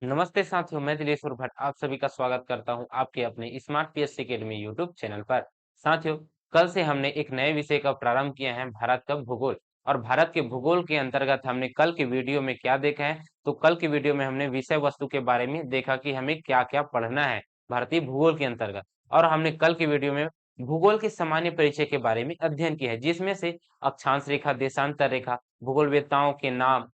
नमस्ते साथियों, मैं दिलेश्वर भट्ट आप सभी का स्वागत करता हूं आपके अपने smart PSC academy YouTube channel पर। साथियों, कल से हमने एक नए विषय का प्रारंभ किया है, भारत का भूगोल। और भारत के भूगोल के अंतर्गत हमने कल के वीडियो में क्या देखा है, तो कल के वीडियो में हमने विषय वस्तु के बारे में देखा कि हमें क्या क्या पढ़ना है भारतीय भूगोल के अंतर्गत। और हमने कल के वीडियो में भूगोल के सामान्य परिचय के बारे में अध्ययन किया है, जिसमें से अक्षांश रेखा, देशांतर रेखा, भूगोलवेत्ताओं के नाम,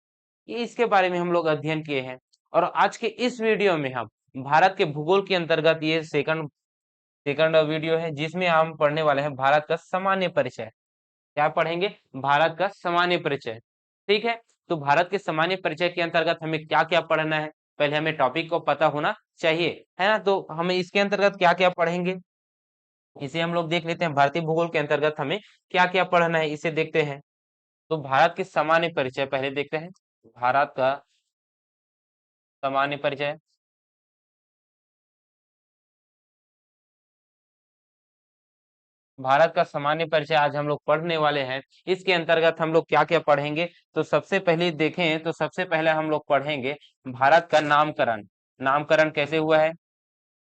ये इसके बारे में हम लोग अध्ययन किए हैं। और आज के इस वीडियो में हम भारत के भूगोल के अंतर्गत ये सेकंड सेकंड वीडियो है, जिसमें हम पढ़ने वाले हैं भारत का सामान्य परिचय। क्या पढ़ेंगे? भारत का सामान्य परिचय। ठीक है, तो भारत के सामान्य परिचय के अंतर्गत हमें क्या क्या पढ़ना है, पहले हमें टॉपिक को पता होना चाहिए, है ना। तो हमें इसके अंतर्गत क्या क्या पढ़ेंगे, इसे हम लोग देख लेते हैं। भारतीय भूगोल के अंतर्गत हमें क्या क्या पढ़ना है, इसे देखते हैं। तो भारत के सामान्य परिचय पहले देखते हैं। भारत का सामान्य परिचय। भारत का सामान्य परिचय आज हम लोग पढ़ने वाले हैं। इसके अंतर्गत हम लोग क्या क्या पढ़ेंगे, तो सबसे पहले देखें तो सबसे पहले हम लोग पढ़ेंगे भारत का नामकरण। नामकरण कैसे हुआ है,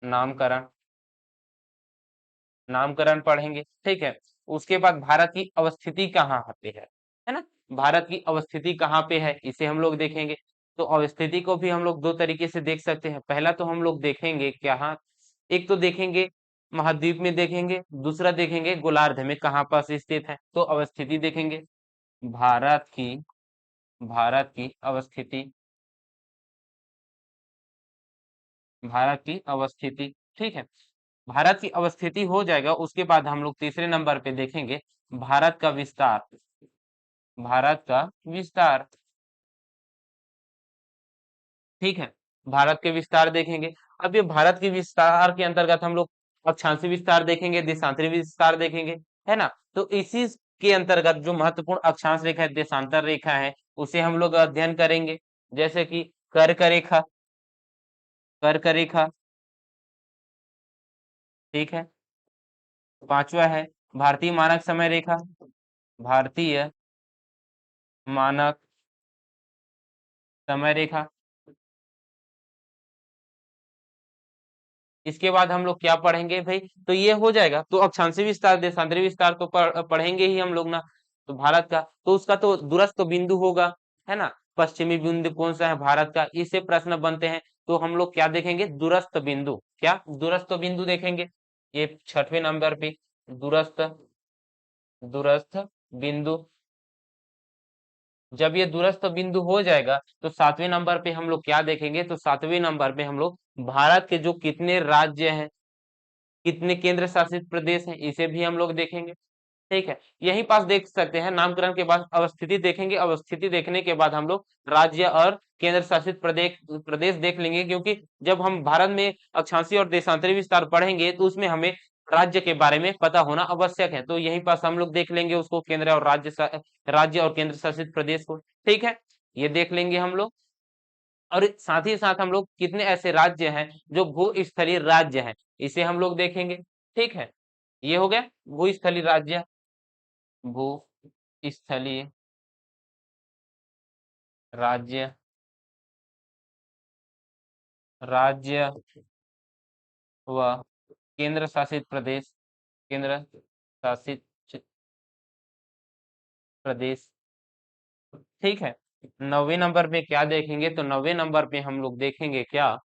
नामकरण, नामकरण पढ़ेंगे। ठीक है, उसके बाद भारत की अवस्थिति कहाँ पे है ना। भारत की अवस्थिति कहाँ पे है, इसे हम लोग देखेंगे। तो अवस्थिति को भी हम लोग दो तरीके से देख सकते हैं। पहला तो हम लोग देखेंगे क्या, हाँ, एक तो देखेंगे महाद्वीप में देखेंगे, दूसरा देखेंगे गोलार्ध में कहाँ पास स्थित है, तो अवस्थिति देखेंगे। भारत की भारत की अवस्थिति, भारत की अवस्थिति। ठीक है, भारत की अवस्थिति हो जाएगा, उसके बाद हम लोग तीसरे नंबर पे देखेंगे भारत का विस्तार। भारत का विस्तार, ठीक है, भारत के विस्तार देखेंगे। अब ये भारत के विस्तार के अंतर्गत हम लोग अक्षांशीय विस्तार देखेंगे, देशांतरी विस्तार देखेंगे, है ना। तो इसी के अंतर्गत जो महत्वपूर्ण अक्षांश रेखा है, देशांतर रेखा है, उसे हम लोग अध्ययन करेंगे। जैसे कि कर्क रेखा, कर्क रेखा, ठीक है। पांचवा है भारतीय मानक समय रेखा, भारतीय मानक समय रेखा। इसके बाद हम लोग क्या पढ़ेंगे भाई, तो ये हो जाएगा, तो अक्षांशीय विस्तार, देशांतरी विस्तार तो पढ़ेंगे ही हम लोग ना। तो भारत का, तो उसका तो दूरस्थ बिंदु होगा, है ना। पश्चिमी बिंदु कौन सा है भारत का, इससे प्रश्न बनते हैं। तो हम लोग क्या देखेंगे, दूरस्थ बिंदु, क्या दूरस्थ बिंदु देखेंगे। ये छठवें नंबर पे दूरस्थ, दूरस्थ बिंदु। जब ये दूरस्थ बिंदु हो जाएगा, तो सातवें नंबर पे हम लोग क्या देखेंगे, तो सातवें नंबर पे हम लोग भारत के जो कितने राज्य हैं, कितने केंद्र शासित प्रदेश हैं, इसे भी हम लोग देखेंगे। ठीक है, यहीं पास देख सकते हैं, नामकरण के बाद अवस्थिति देखेंगे। अवस्थिति देखने के बाद हम लोग राज्य और केंद्र शासित प्रदेश प्रदेश देख लेंगे, क्योंकि जब हम भारत में अक्षांशीय और देशांतरी विस्तार पढ़ेंगे, तो उसमें हमें राज्य के बारे में पता होना आवश्यक है। तो यहीं पास हम लोग देख लेंगे उसको, केंद्र और राज्य और केंद्र शासित प्रदेश को। ठीक है, ये देख लेंगे हम लोग। और साथ ही साथ हम लोग कितने ऐसे राज्य हैं जो भूस्थलीय राज्य हैं, इसे हम लोग देखेंगे। ठीक है, ये हो गया भूस्थलीय राज्य, भूस्थलीय राज्य, राज्य व केंद्र शासित प्रदेश, केंद्र शासित प्रदेश। ठीक है, नौवे नंबर पे क्या देखेंगे, तो नौवे नंबर पे हम लोग देखेंगे क्या,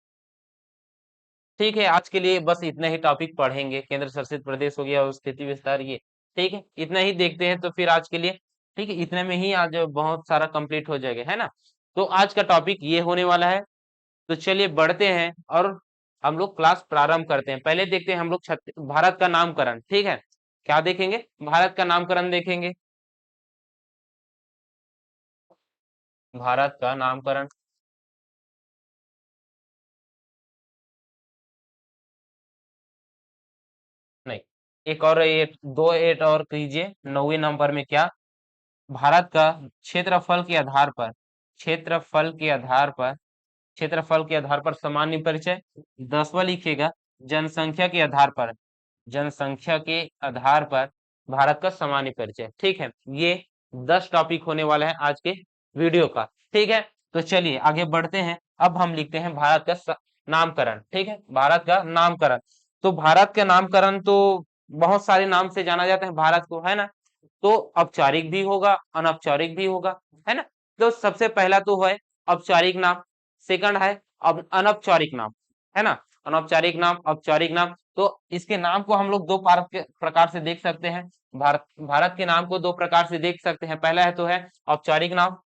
ठीक है, आज के लिए बस इतना ही टॉपिक पढ़ेंगे। केंद्र शासित प्रदेश हो गया और स्थिति विस्तार, ये ठीक है, इतना ही देखते हैं तो फिर आज के लिए। ठीक है, इतने में ही आज बहुत सारा कंप्लीट हो जाएगा, है ना। तो आज का टॉपिक ये होने वाला है। तो चलिए बढ़ते हैं और हम लोग क्लास प्रारंभ करते हैं। पहले देखते हैं हम लोग भारत का नामकरण। ठीक है, क्या देखेंगे, भारत का नामकरण देखेंगे। भारत का नामकरण, नहीं, एक और एक दो एट और कीजिए। नौवे नंबर में क्या, भारत का क्षेत्रफल के आधार पर, क्षेत्रफल के आधार पर, क्षेत्रफल के आधार पर सामान्य परिचय। दसवां लिखिएगा जनसंख्या के आधार पर, जनसंख्या के आधार पर भारत का सामान्य परिचय। ठीक है, ये 10 टॉपिक होने वाला है आज के वीडियो का। ठीक है, तो चलिए आगे बढ़ते हैं। अब हम लिखते हैं भारत का नामकरण। ठीक है, भारत का नामकरण। तो भारत का नामकरण तो बहुत सारे नाम से जाना जाता है भारत को, है ना। तो औपचारिक भी होगा, अनौपचारिक भी होगा, है ना। तो सबसे पहला तो है औपचारिक नाम, सेकंड है अब अनौपचारिक नाम, है ना। अनौपचारिक नाम, औपचारिक नाम। तो इसके नाम को हम लोग दो प्रकार से देख सकते हैं। भारत भारत के नाम को दो प्रकार से देख सकते हैं। पहला है तो है औपचारिक नाम,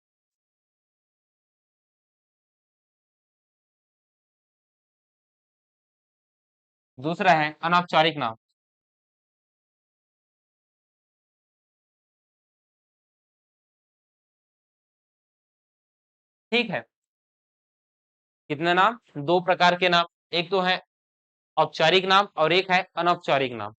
दूसरा है अनौपचारिक नाम। ठीक है, कितने नाम? दो प्रकार के नाम, एक तो है औपचारिक नाम और एक है अनौपचारिक नाम।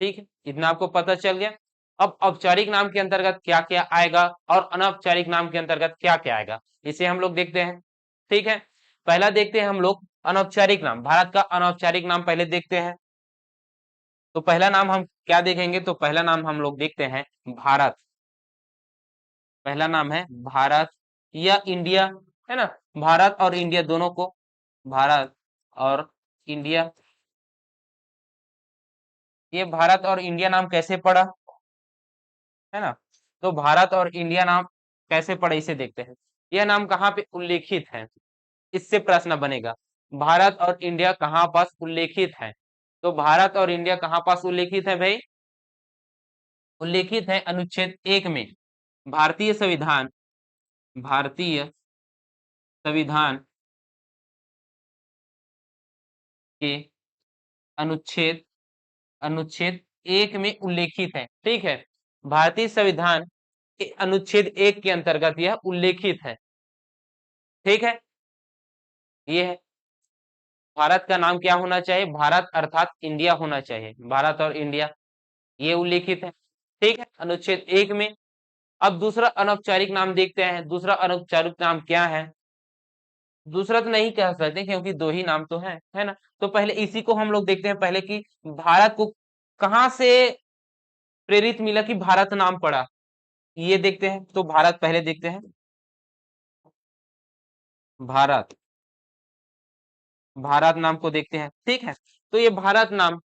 ठीक है, इतना आपको पता चल गया। अब औपचारिक नाम के अंतर्गत क्या क्या आएगा और अनौपचारिक नाम के अंतर्गत क्या क्या आएगा, इसे हम लोग देखते हैं। ठीक है, पहला देखते हैं हम लोग अनौपचारिक नाम, भारत का अनौपचारिक नाम पहले देखते हैं। तो पहला नाम हम क्या देखेंगे? तो पहला नाम हम लोग देखते हैं भारत। पहला नाम है भारत या इंडिया, है ना। भारत और इंडिया दोनों को, भारत और इंडिया। ये भारत और इंडिया नाम कैसे पड़ा, है ना। तो भारत और इंडिया नाम कैसे पड़े इसे देखते हैं। यह नाम कहाँ पे उल्लेखित है, इससे प्रश्न बनेगा। भारत और इंडिया कहाँ पास उल्लेखित है? तो भारत और इंडिया कहाँ पास उल्लेखित है भाई? उल्लेखित है अनुच्छेद 1 में। भारतीय संविधान, भारतीय संविधान के अनुच्छेद अनुच्छेद 1 में उल्लेखित है। ठीक है, भारतीय संविधान के अनुच्छेद 1 के अंतर्गत यह उल्लेखित है। ठीक है, ये है। भारत का नाम क्या होना चाहिए? भारत अर्थात इंडिया होना चाहिए, भारत और इंडिया, ये उल्लेखित है। ठीक है, अनुच्छेद 1 में। अब दूसरा अनौपचारिक नाम देखते हैं। दूसरा अनौपचारिक नाम क्या है? दूसरा तो नहीं कह सकते क्योंकि दो ही नाम तो है ना। तो पहले इसी को हम लोग देखते हैं पहले कि भारत को कहां से प्रेरित मिला कि भारत नाम पड़ा, ये देखते हैं। तो भारत पहले देखते हैं, भारत, भारत नाम को देखते हैं। ठीक है, तो ये भारत नाम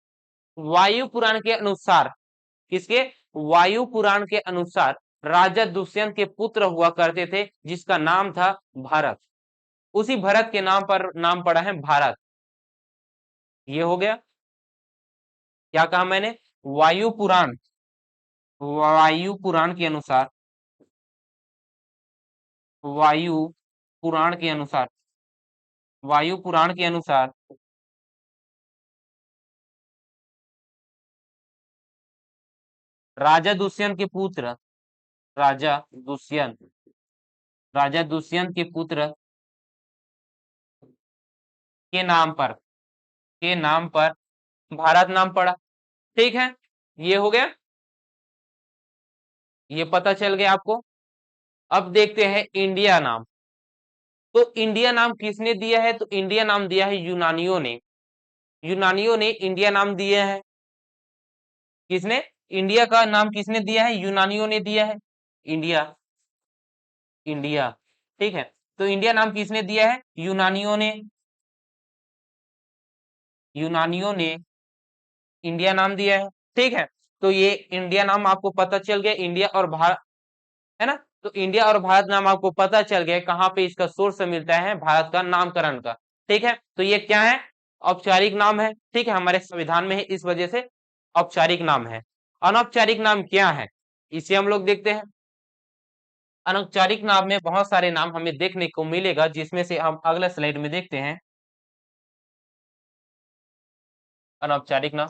वायु पुराण के अनुसार, किसके? वायु पुराण के अनुसार राजा दुष्यंत के पुत्र हुआ करते थे जिसका नाम था भारत। उसी भरत के नाम पर नाम पड़ा है भारत। ये हो गया। क्या कहा मैंने? वायु पुराण, वायु पुराण के अनुसार, वायु पुराण के अनुसार, वायु पुराण के अनुसार राजा दुष्यंत के पुत्र, राजा दुष्यंत, राजा दुष्यंत के पुत्र के नाम पर, के नाम पर भारत नाम पड़ा। ठीक है, ये हो गया, ये पता चल गया आपको। अब देखते हैं इंडिया नाम। तो इंडिया नाम किसने दिया है? तो इंडिया नाम दिया है यूनानियों ने। यूनानियों ने इंडिया नाम दिया है। किसने? इंडिया का नाम किसने दिया है? यूनानियों ने दिया है। India, India. ठीक है, तो इंडिया नाम किसने दिया है? यूनानियों ने, यूनानियों ने इंडिया नाम दिया है। ठीक है, तो ये इंडिया नाम आपको पता चल गया, इंडिया और भारत, है ना। तो इंडिया और भारत नाम आपको पता चल गया कहाँ पे इसका सोर्स मिलता है, भारत का नामकरण का। ठीक है, तो ये क्या है? औपचारिक नाम है। ठीक है, हमारे संविधान में है, इस वजह से औपचारिक नाम है। अनौपचारिक नाम क्या है, इसे हम लोग देखते हैं। अनौपचारिक नाम में बहुत सारे नाम हमें देखने को मिलेगा, जिसमें से हम अगला स्लाइड में देखते हैं। अनौपचारिक नाम,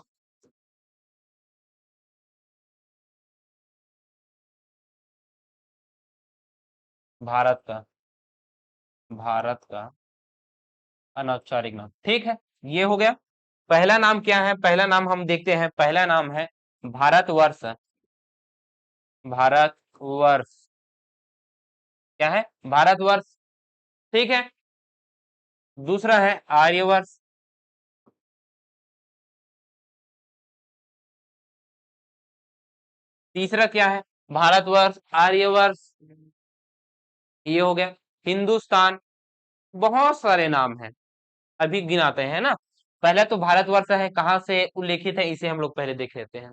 भारत का, भारत का अनौपचारिक नाम। ठीक है, ये हो गया। पहला नाम क्या है? पहला नाम हम देखते हैं, पहला नाम है भारतवर्ष। भारतवर्ष, क्या है? भारतवर्ष। ठीक है, दूसरा है आर्यवर्ष। तीसरा क्या है? भारतवर्ष, आर्यवर्ष, ये हो गया। हिंदुस्तान, बहुत सारे नाम हैं, अभी गिनाते हैं ना। पहले तो भारतवर्ष है, कहाँ से उल्लेखित है इसे हम लोग पहले देख लेते हैं।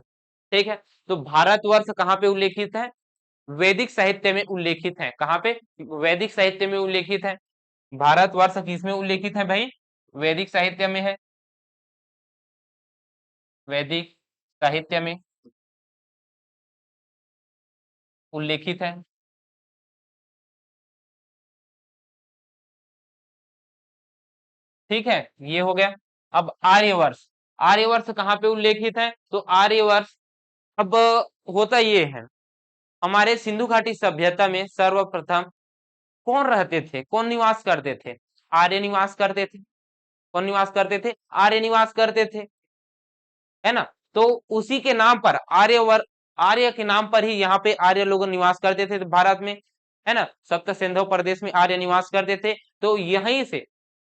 ठीक है, तो भारतवर्ष कहाँ पे उल्लेखित है? वैदिक साहित्य में उल्लेखित है। कहाँ पे? वैदिक साहित्य में उल्लेखित है। भारतवर्ष किसमें उल्लेखित है भाई? वैदिक साहित्य में है। वैदिक साहित्य में उल्लेखित है। ठीक है, ये हो गया। अब आर्यवर्ष, आर्यवर्ष कहाँ पे उल्लेखित है? तो आर्यवर्ष, अब होता ये है, हमारे सिंधु घाटी सभ्यता में सर्वप्रथम कौन रहते थे, कौन निवास करते थे? आर्य निवास करते थे। कौन निवास करते थे? आर्य निवास करते थे, है ना। तो उसी के नाम पर आर्यवर, आर्य के नाम पर ही यहाँ पे आर्य लोग निवास करते थे भारत में, है ना। सप्त सिंधु प्रदेश में आर्य निवास करते थे। तो यहीं से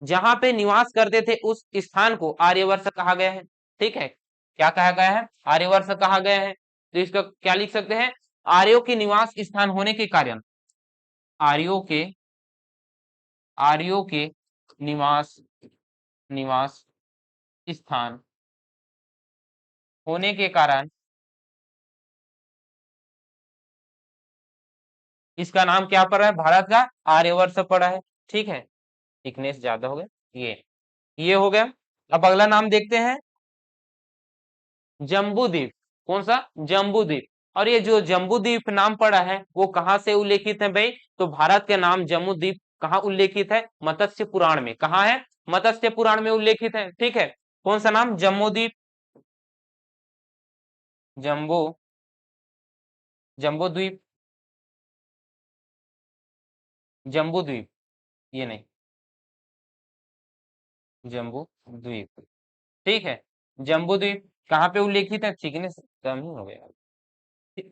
जहां पे निवास करते थे उस स्थान को आर्यवर्ष कहा गया है। ठीक है, क्या कहा गया है? आर्यवर्ष कहा गया है। तो इसका क्या लिख सकते हैं? आर्यों के निवास स्थान होने के कारण, आर्यों के, आर्यों के निवास, निवास स्थान होने के कारण इसका नाम क्या पड़ा है? भारत का आर्यवर्ष पड़ा है। ठीक है, थिकनेस ज्यादा हो गया। ये हो गया। अब अगला नाम देखते हैं, जम्बूद्वीप। कौन सा? जम्बूद्वीप। और ये जो जम्बूद्वीप नाम पड़ा है वो कहाँ से उल्लेखित है भाई? तो भारत के नाम जम्बूद्वीप कहाँ उल्लेखित है? मत्स्य पुराण में। कहाँ है? मत्स्य पुराण में उल्लेखित है। ठीक है, कौन सा नाम? जम्बूद्वीप। जम्बू, जम्बूद्वीप, जम्बूद्वीप, ये नहीं, जम्बू द्वीप। ठीक है, जम्बू द्वीप कहाँ पे उल्लेखित है? थिकनेस कम ही हो गया।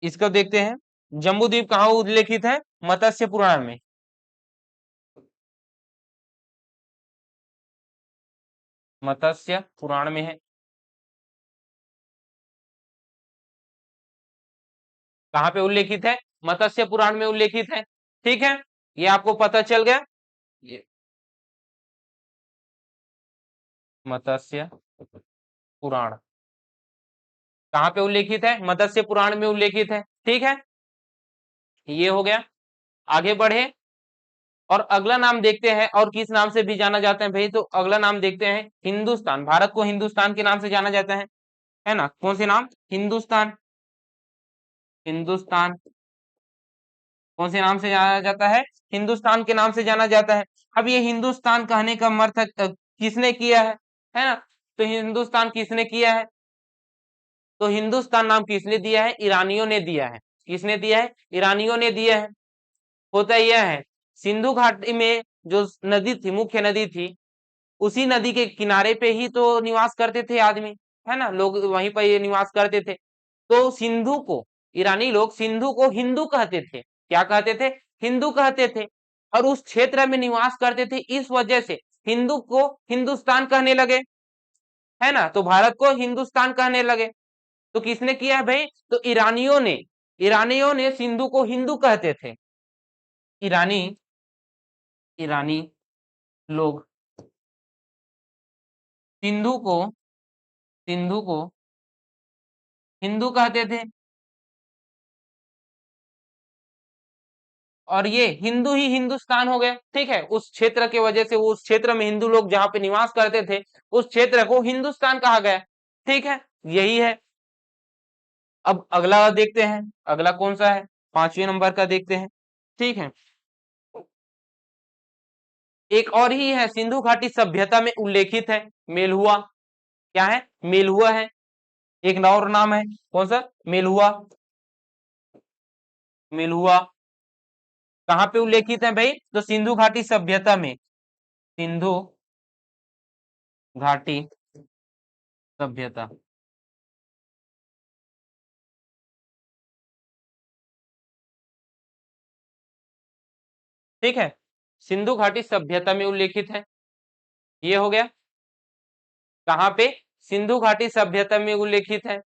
इसको देखते हैं, जम्बू द्वीप कहाँ उल्लेखित है? मत्स्य पुराण में। मत्स्य पुराण में है। कहाँ पे उल्लेखित है? मत्स्य पुराण में उल्लेखित है। ठीक है, ये आपको पता चल गया। ये मत्स्य पुराण कहाँ पे उल्लेखित है? मत्स्य पुराण में उल्लेखित है। ठीक है, ये हो गया। आगे बढ़े और अगला नाम देखते हैं, और किस नाम से भी जाना जाता है भाई? तो अगला नाम देखते हैं, हिंदुस्तान। भारत को हिंदुस्तान के नाम से जाना जाता है ना। कौन से नाम? हिंदुस्तान। हिंदुस्तान कौन से नाम से जाना जाता है? हिंदुस्तान के नाम से जाना जाता है। अब ये हिंदुस्तान कहने का मतलब किसने किया है ना। तो हिंदुस्तान किसने किया है? तो हिंदुस्तान नाम किसने दिया है? ईरानियों ने दिया है। किसने दिया है? ईरानियों ने दिया है। होता यह है, सिंधु घाटी में जो नदी थी, मुख्य नदी थी, उसी नदी के किनारे पे ही तो निवास करते थे आदमी, है ना। लोग वहीं पर ये निवास करते थे। तो सिंधु को, ईरानी लोग सिंधु को हिंदू कहते थे। क्या कहते थे? हिंदू कहते थे। और उस क्षेत्र में निवास करते थे, इस वजह से हिंदू को हिंदुस्तान कहने लगे, है ना। तो भारत को हिंदुस्तान कहने लगे। तो किसने किया है भाई? तो ईरानियों ने, ईरानियों ने सिंधु को हिंदू कहते थे। ईरानी, ईरानी लोग सिंधु को, सिंधु को हिंदू कहते थे। और ये हिंदू ही हिंदुस्तान हो गए। ठीक है, उस क्षेत्र के वजह से, वो उस क्षेत्र में हिंदू लोग जहां पे निवास करते थे, उस क्षेत्र को हिंदुस्तान कहा गया। ठीक है, यही है। अब अगला देखते हैं, अगला कौन सा है? 5वें नंबर का देखते हैं। ठीक है, एक और ही है, सिंधु घाटी सभ्यता में उल्लेखित है, मेलहुआ। क्या है? मेलहुआ है। एक और नाम है, कौन सा? मेलहुआ। मेलहुआ कहाँ पे उल्लेखित है भाई? तो सिंधु घाटी सभ्यता में। सिंधु घाटी सभ्यता। ठीक है, सिंधु घाटी सभ्यता में उल्लेखित है। ये हो गया। कहाँ पे? सिंधु घाटी सभ्यता में उल्लेखित है।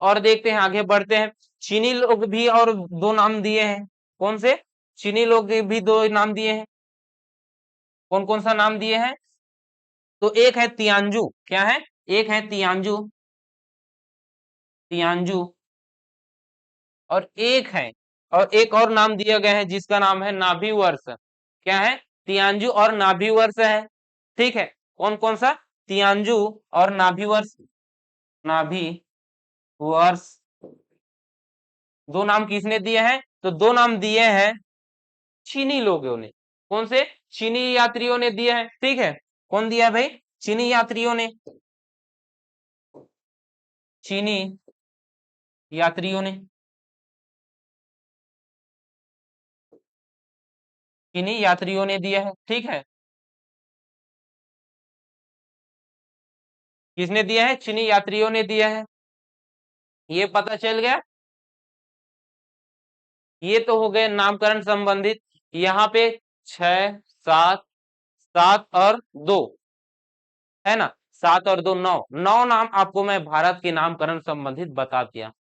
और देखते हैं, आगे बढ़ते हैं। चीनी लोग भी और दो नाम दिए हैं। कौन से? चीनी लोग भी दो नाम दिए हैं। कौन कौन सा नाम दिए हैं? तो एक है तियांजू, क्या है? एक है तियांजू, तियांजू, और एक है, और एक और नाम दिया गया है जिसका नाम है नाभी वर्ष। क्या है? तियांजू और नाभी वर्ष है। ठीक है, कौन कौन सा? तियांजू और नाभी वर्ष, नाभी वर्ष। दो नाम किसने दिए हैं? तो दो नाम दिए हैं चीनी लोगों ने। कौन से? चीनी यात्रियों ने दिए हैं। ठीक है, कौन दिया भाई? चीनी यात्रियों ने, चीनी यात्रियों ने, चीनी यात्रियों ने दिया है। ठीक है, किसने दिया है? चीनी यात्रियों ने दिया है। ये पता चल गया। ये तो हो गए नामकरण संबंधित। यहाँ पे 6, 7, 7 और 2 है ना, 7 और 2 9, 9 नाम आपको मैं भारत के नामकरण संबंधित बता दिया।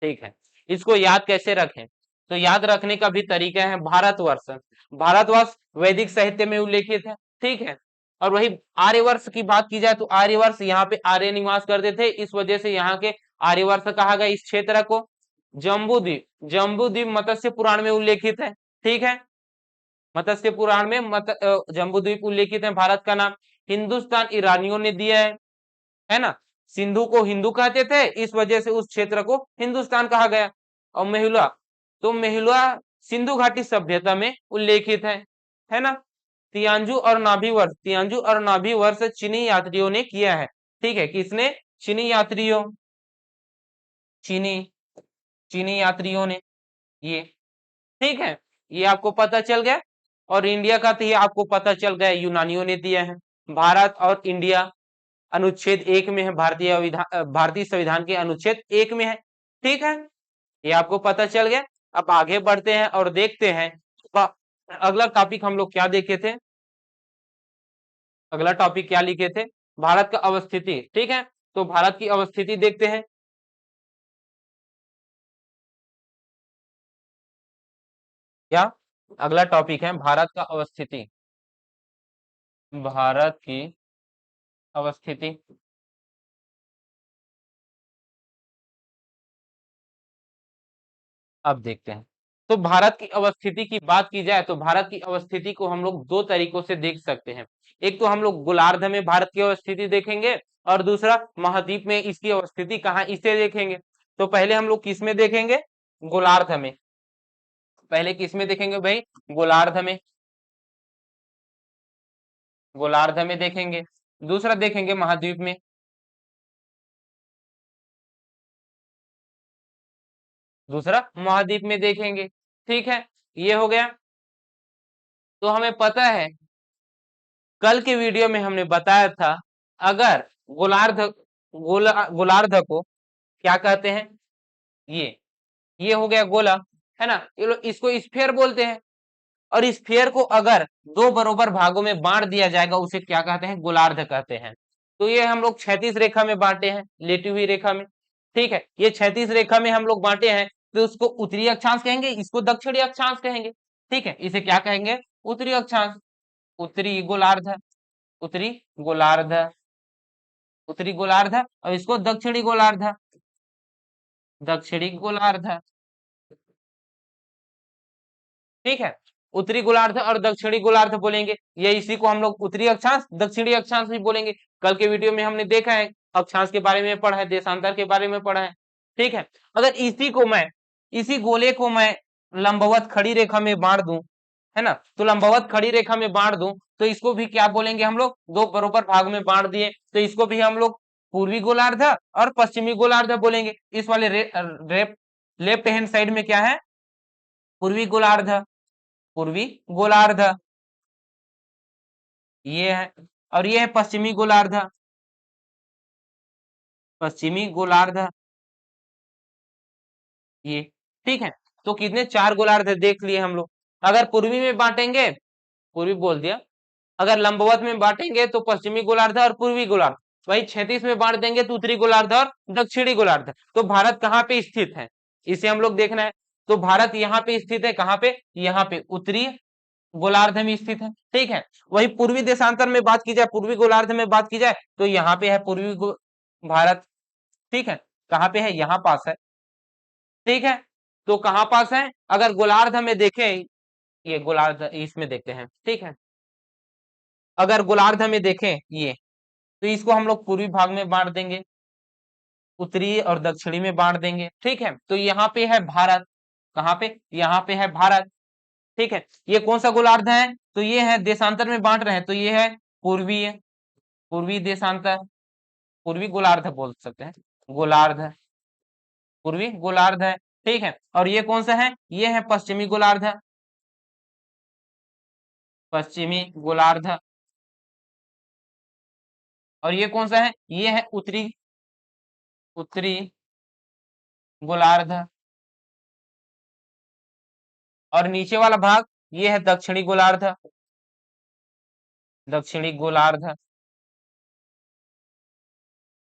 ठीक है, इसको याद कैसे रखें? तो याद रखने का भी तरीका है भारतवर्ष। भारतवर्ष वैदिक साहित्य में उल्लेखित है। ठीक है, और वही आर्यवर्ष की बात की जाए तो आर्यवर्ष, यहाँ पे आर्य निवास करते थे, इस वजह से यहाँ के आर्यवर्ष कहा गया इस क्षेत्र को। जम्बूद्वीप, जम्बूद्वीप मत्स्य पुराण में उल्लेखित है। ठीक है, मत्स्य पुराण में जम्बूद्वीप उल्लेखित है भारत का नाम। हिंदुस्तान ईरानियों ने दिया है ना, सिंधु को हिंदू कहते थे, इस वजह से उस क्षेत्र को हिंदुस्तान कहा गया। और मेहुला, तो मेहुला सिंधु घाटी सभ्यता में उल्लेखित है ना। तियांजू और नाभी वर्ष, तियांजू और नाभी वर्ष चीनी यात्रियों ने किया है। ठीक है, किसने? चीनी यात्रियों, चीनी, चीनी यात्रियों ने ये। ठीक है, ये आपको पता चल गया। और इंडिया का तो ये आपको पता चल गया, यूनानियों ने दिया है। भारत और इंडिया अनुच्छेद 1 में है, भारतीय संविधान के अनुच्छेद 1 में है। ठीक है, ये आपको पता चल गया। अब आगे बढ़ते हैं और देखते हैं अगला टॉपिक हम लोग क्या देखे थे। अगला टॉपिक क्या लिखे थे? भारत का अवस्थिति। ठीक है, तो भारत की अवस्थिति देखते हैं। क्या अगला टॉपिक है? भारत का अवस्थिति, भारत की अवस्थिति। अब देखते हैं। तो भारत की अवस्थिति की बात की जाए तो भारत की अवस्थिति को हम लोग दो तरीकों से देख सकते हैं। एक तो हम लोग गोलार्ध में भारत की अवस्थिति देखेंगे, और दूसरा महाद्वीप में इसकी अवस्थिति कहाँ, इसे देखेंगे। तो पहले हम लोग किस में देखेंगे? गोलार्ध में। पहले किस में देखेंगे भाई? गोलार्ध में, गोलार्ध में देखेंगे। दूसरा देखेंगे महाद्वीप में। दूसरा महाद्वीप में देखेंगे। ठीक है, ये हो गया। तो हमें पता है, कल के वीडियो में हमने बताया था, अगर गोलार्ध को क्या कहते हैं? ये हो गया गोला, है ना, ये लोग इसको स्फीयर बोलते हैं। और स्फीयर को अगर दो बराबर भागों में बांट दिया जाएगा, उसे क्या कहते हैं? गोलार्ध कहते हैं। तो ये हम लोग क्षैतिज रेखा में बांटे हैं, लेटी हुई रेखा में। ठीक है, ये क्षैतिज रेखा में हम लोग बांटे हैं, तो उसको उत्तरी अक्षांश कहेंगे, इसको दक्षिणी अक्षांश कहेंगे। ठीक है, इसे क्या कहेंगे? उत्तरी अक्षांश, उत्तरी गोलार्ध, उत्तरी गोलार्ध, उत्तरी गोलार्ध, और इसको दक्षिणी गोलार्ध, दक्षिणी गोलार्ध। ठीक है, उत्तरी गोलार्ध और दक्षिणी गोलार्ध बोलेंगे, ये इसी को हम लोग उत्तरी अक्षांश दक्षिणी अक्षांश भी बोलेंगे। कल के वीडियो में हमने देखा है, अक्षांश के बारे में पढ़ा है, देशांतर के बारे में पढ़ा है। ठीक है, अगर इसी गोले को मैं लंबवत खड़ी रेखा में बांट दूं, है ना, तो लंबवत खड़ी रेखा में बांट दूं, तो इसको भी क्या बोलेंगे हम लोग? दो बराबर भाग में बांट दिए, तो इसको भी हम लोग पूर्वी गोलार्ध और पश्चिमी गोलार्ध बोलेंगे। इस वाले लेफ्ट हैंड साइड में क्या है? पूर्वी गोलार्ध, पूर्वी गोलार्ध, ये है। और ये है पश्चिमी गोलार्ध, पश्चिमी गोलार्ध, ये। ठीक है, तो कितने? चार गोलार्ध देख लिए हम लोग। अगर पूर्वी में बांटेंगे, पूर्वी बोल दिया, अगर लंबवत में बांटेंगे तो पश्चिमी गोलार्ध और पूर्वी गोलार्ध, वही 36 में बांट देंगे तो उत्तरी गोलार्ध और दक्षिणी गोलार्ध। तो भारत कहाँ पे स्थित है, इसे हम लोग देखना है। तो भारत यहाँ पे स्थित है, कहाँ पे? यहाँ पे उत्तरी गोलार्ध में स्थित है, ठीक है। वही पूर्वी देशांतर में बात की जाए, पूर्वी गोलार्ध में बात की जाए तो यहाँ पे है भारत, ठीक है। कहाँ पे है? यहाँ पास है, ठीक है। तो कहाँ पास है? अगर गोलार्ध में देखें, ये गोलार्ध इसमें देखते हैं, ठीक है। अगर गोलार्ध में देखें ये, तो इसको हम लोग पूर्वी भाग में बांट देंगे, उत्तरी और दक्षिणी में बांट देंगे, ठीक है। तो यहाँ पे है भारत, कहाँ पे? यहाँ पे है भारत, ठीक है। ये कौन सा गोलार्ध है? तो ये है, देशांतर में बांट रहे हैं तो ये है पूर्वी है, पूर्वी देशांतर, पूर्वी गोलार्ध बोल सकते हैं, गोलार्ध, पूर्वी गोलार्ध है, ठीक है। और ये कौन सा है? ये है पश्चिमी गोलार्ध, पश्चिमी गोलार्ध। और ये कौन सा है? ये है उत्तरी, उत्तरी गोलार्ध। और नीचे वाला भाग ये है दक्षिणी गोलार्ध, दक्षिणी गोलार्ध,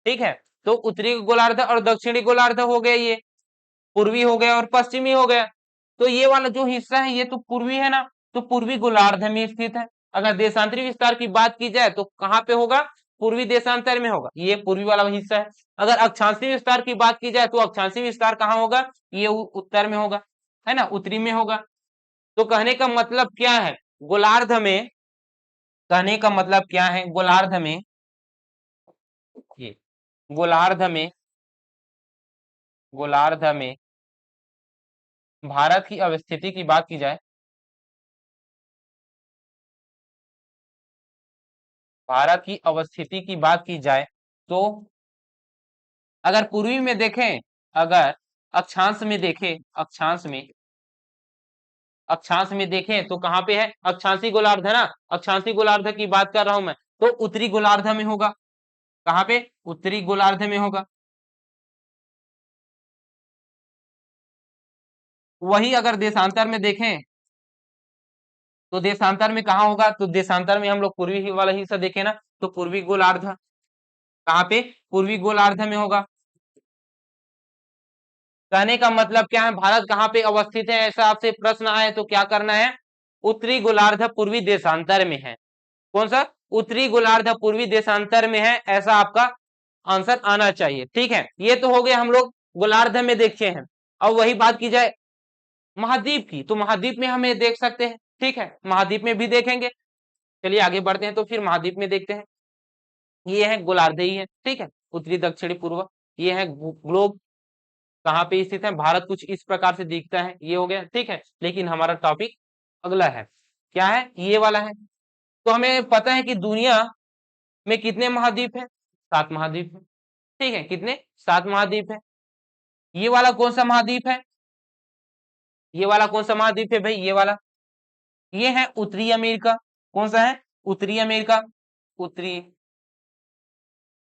ठीक है। तो उत्तरी गोलार्ध और दक्षिणी गोलार्ध हो गए, ये पूर्वी हो गया और पश्चिमी हो गया। तो ये वाला जो हिस्सा है ये तो पूर्वी है ना, तो पूर्वी गोलार्ध में स्थित है। अगर देशांतरी विस्तार की बात की जाए तो कहाँ पे होगा? पूर्वी देशांतर में होगा, ये पूर्वी वाला हिस्सा है। अगर अक्षांशीय विस्तार की बात की जाए तो अक्षांशीय विस्तार कहाँ होगा? ये उत्तर में होगा, है ना, उत्तरी में होगा। तो कहने का मतलब क्या है? गोलार्ध में, कहने का मतलब क्या है? गोलार्ध में, ये गोलार्ध में, गोलार्ध में भारत की अवस्थिति की बात की जाए, भारत की अवस्थिति की बात की जाए तो अगर पूर्वी में देखें, अगर अक्षांश में देखें, अक्षांश में, अक्षांश में देखें तो कहां पे है? अक्षांशी गोलार्ध है ना, अक्षांशी गोलार्ध की बात कर रहा हूं मैं, तो उत्तरी गोलार्ध में होगा। कहां पे? उत्तरी गोलार्ध में होगा। वही अगर देशांतर में देखें तो देशांतर में कहाँ होगा? तो देशांतर में हम लोग पूर्वी वाला हिस्सा देखें ना, तो पूर्वी गोलार्ध, कहाँ पे? पूर्वी गोलार्ध में होगा। कहने का मतलब क्या है? भारत कहाँ पे अवस्थित है, ऐसा आपसे प्रश्न आए तो क्या करना है? उत्तरी गोलार्ध पूर्वी देशांतर में है। कौन सा? उत्तरी गोलार्ध पूर्वी देशांतर में है, ऐसा आपका आंसर आना चाहिए, ठीक है। ये तो हो गया, हम लोग गोलार्ध में देखे हैं। अब वही बात की जाए महाद्वीप की, तो महाद्वीप में हमें देख सकते हैं, ठीक है, महाद्वीप में भी देखेंगे। चलिए आगे बढ़ते हैं, तो फिर महाद्वीप में देखते हैं। ये है गोलार्ध ही है, ठीक है, उत्तरी दक्षिणी पूर्व। ये है ग्लोब, कहाँ पे स्थित है? भारत कुछ इस प्रकार से दिखता है, ये हो गया, ठीक है। लेकिन हमारा टॉपिक अगला है, क्या है? ये वाला है। तो हमें पता है कि दुनिया में कितने महाद्वीप है? 7 महाद्वीप है, ठीक है। कितने? 7 महाद्वीप है। ये वाला कौन सा महाद्वीप है? ये वाला कौन सा महाद्वीप है भाई? ये वाला, ये है उत्तरी अमेरिका। कौन सा है? उत्तरी अमेरिका, उत्तरी,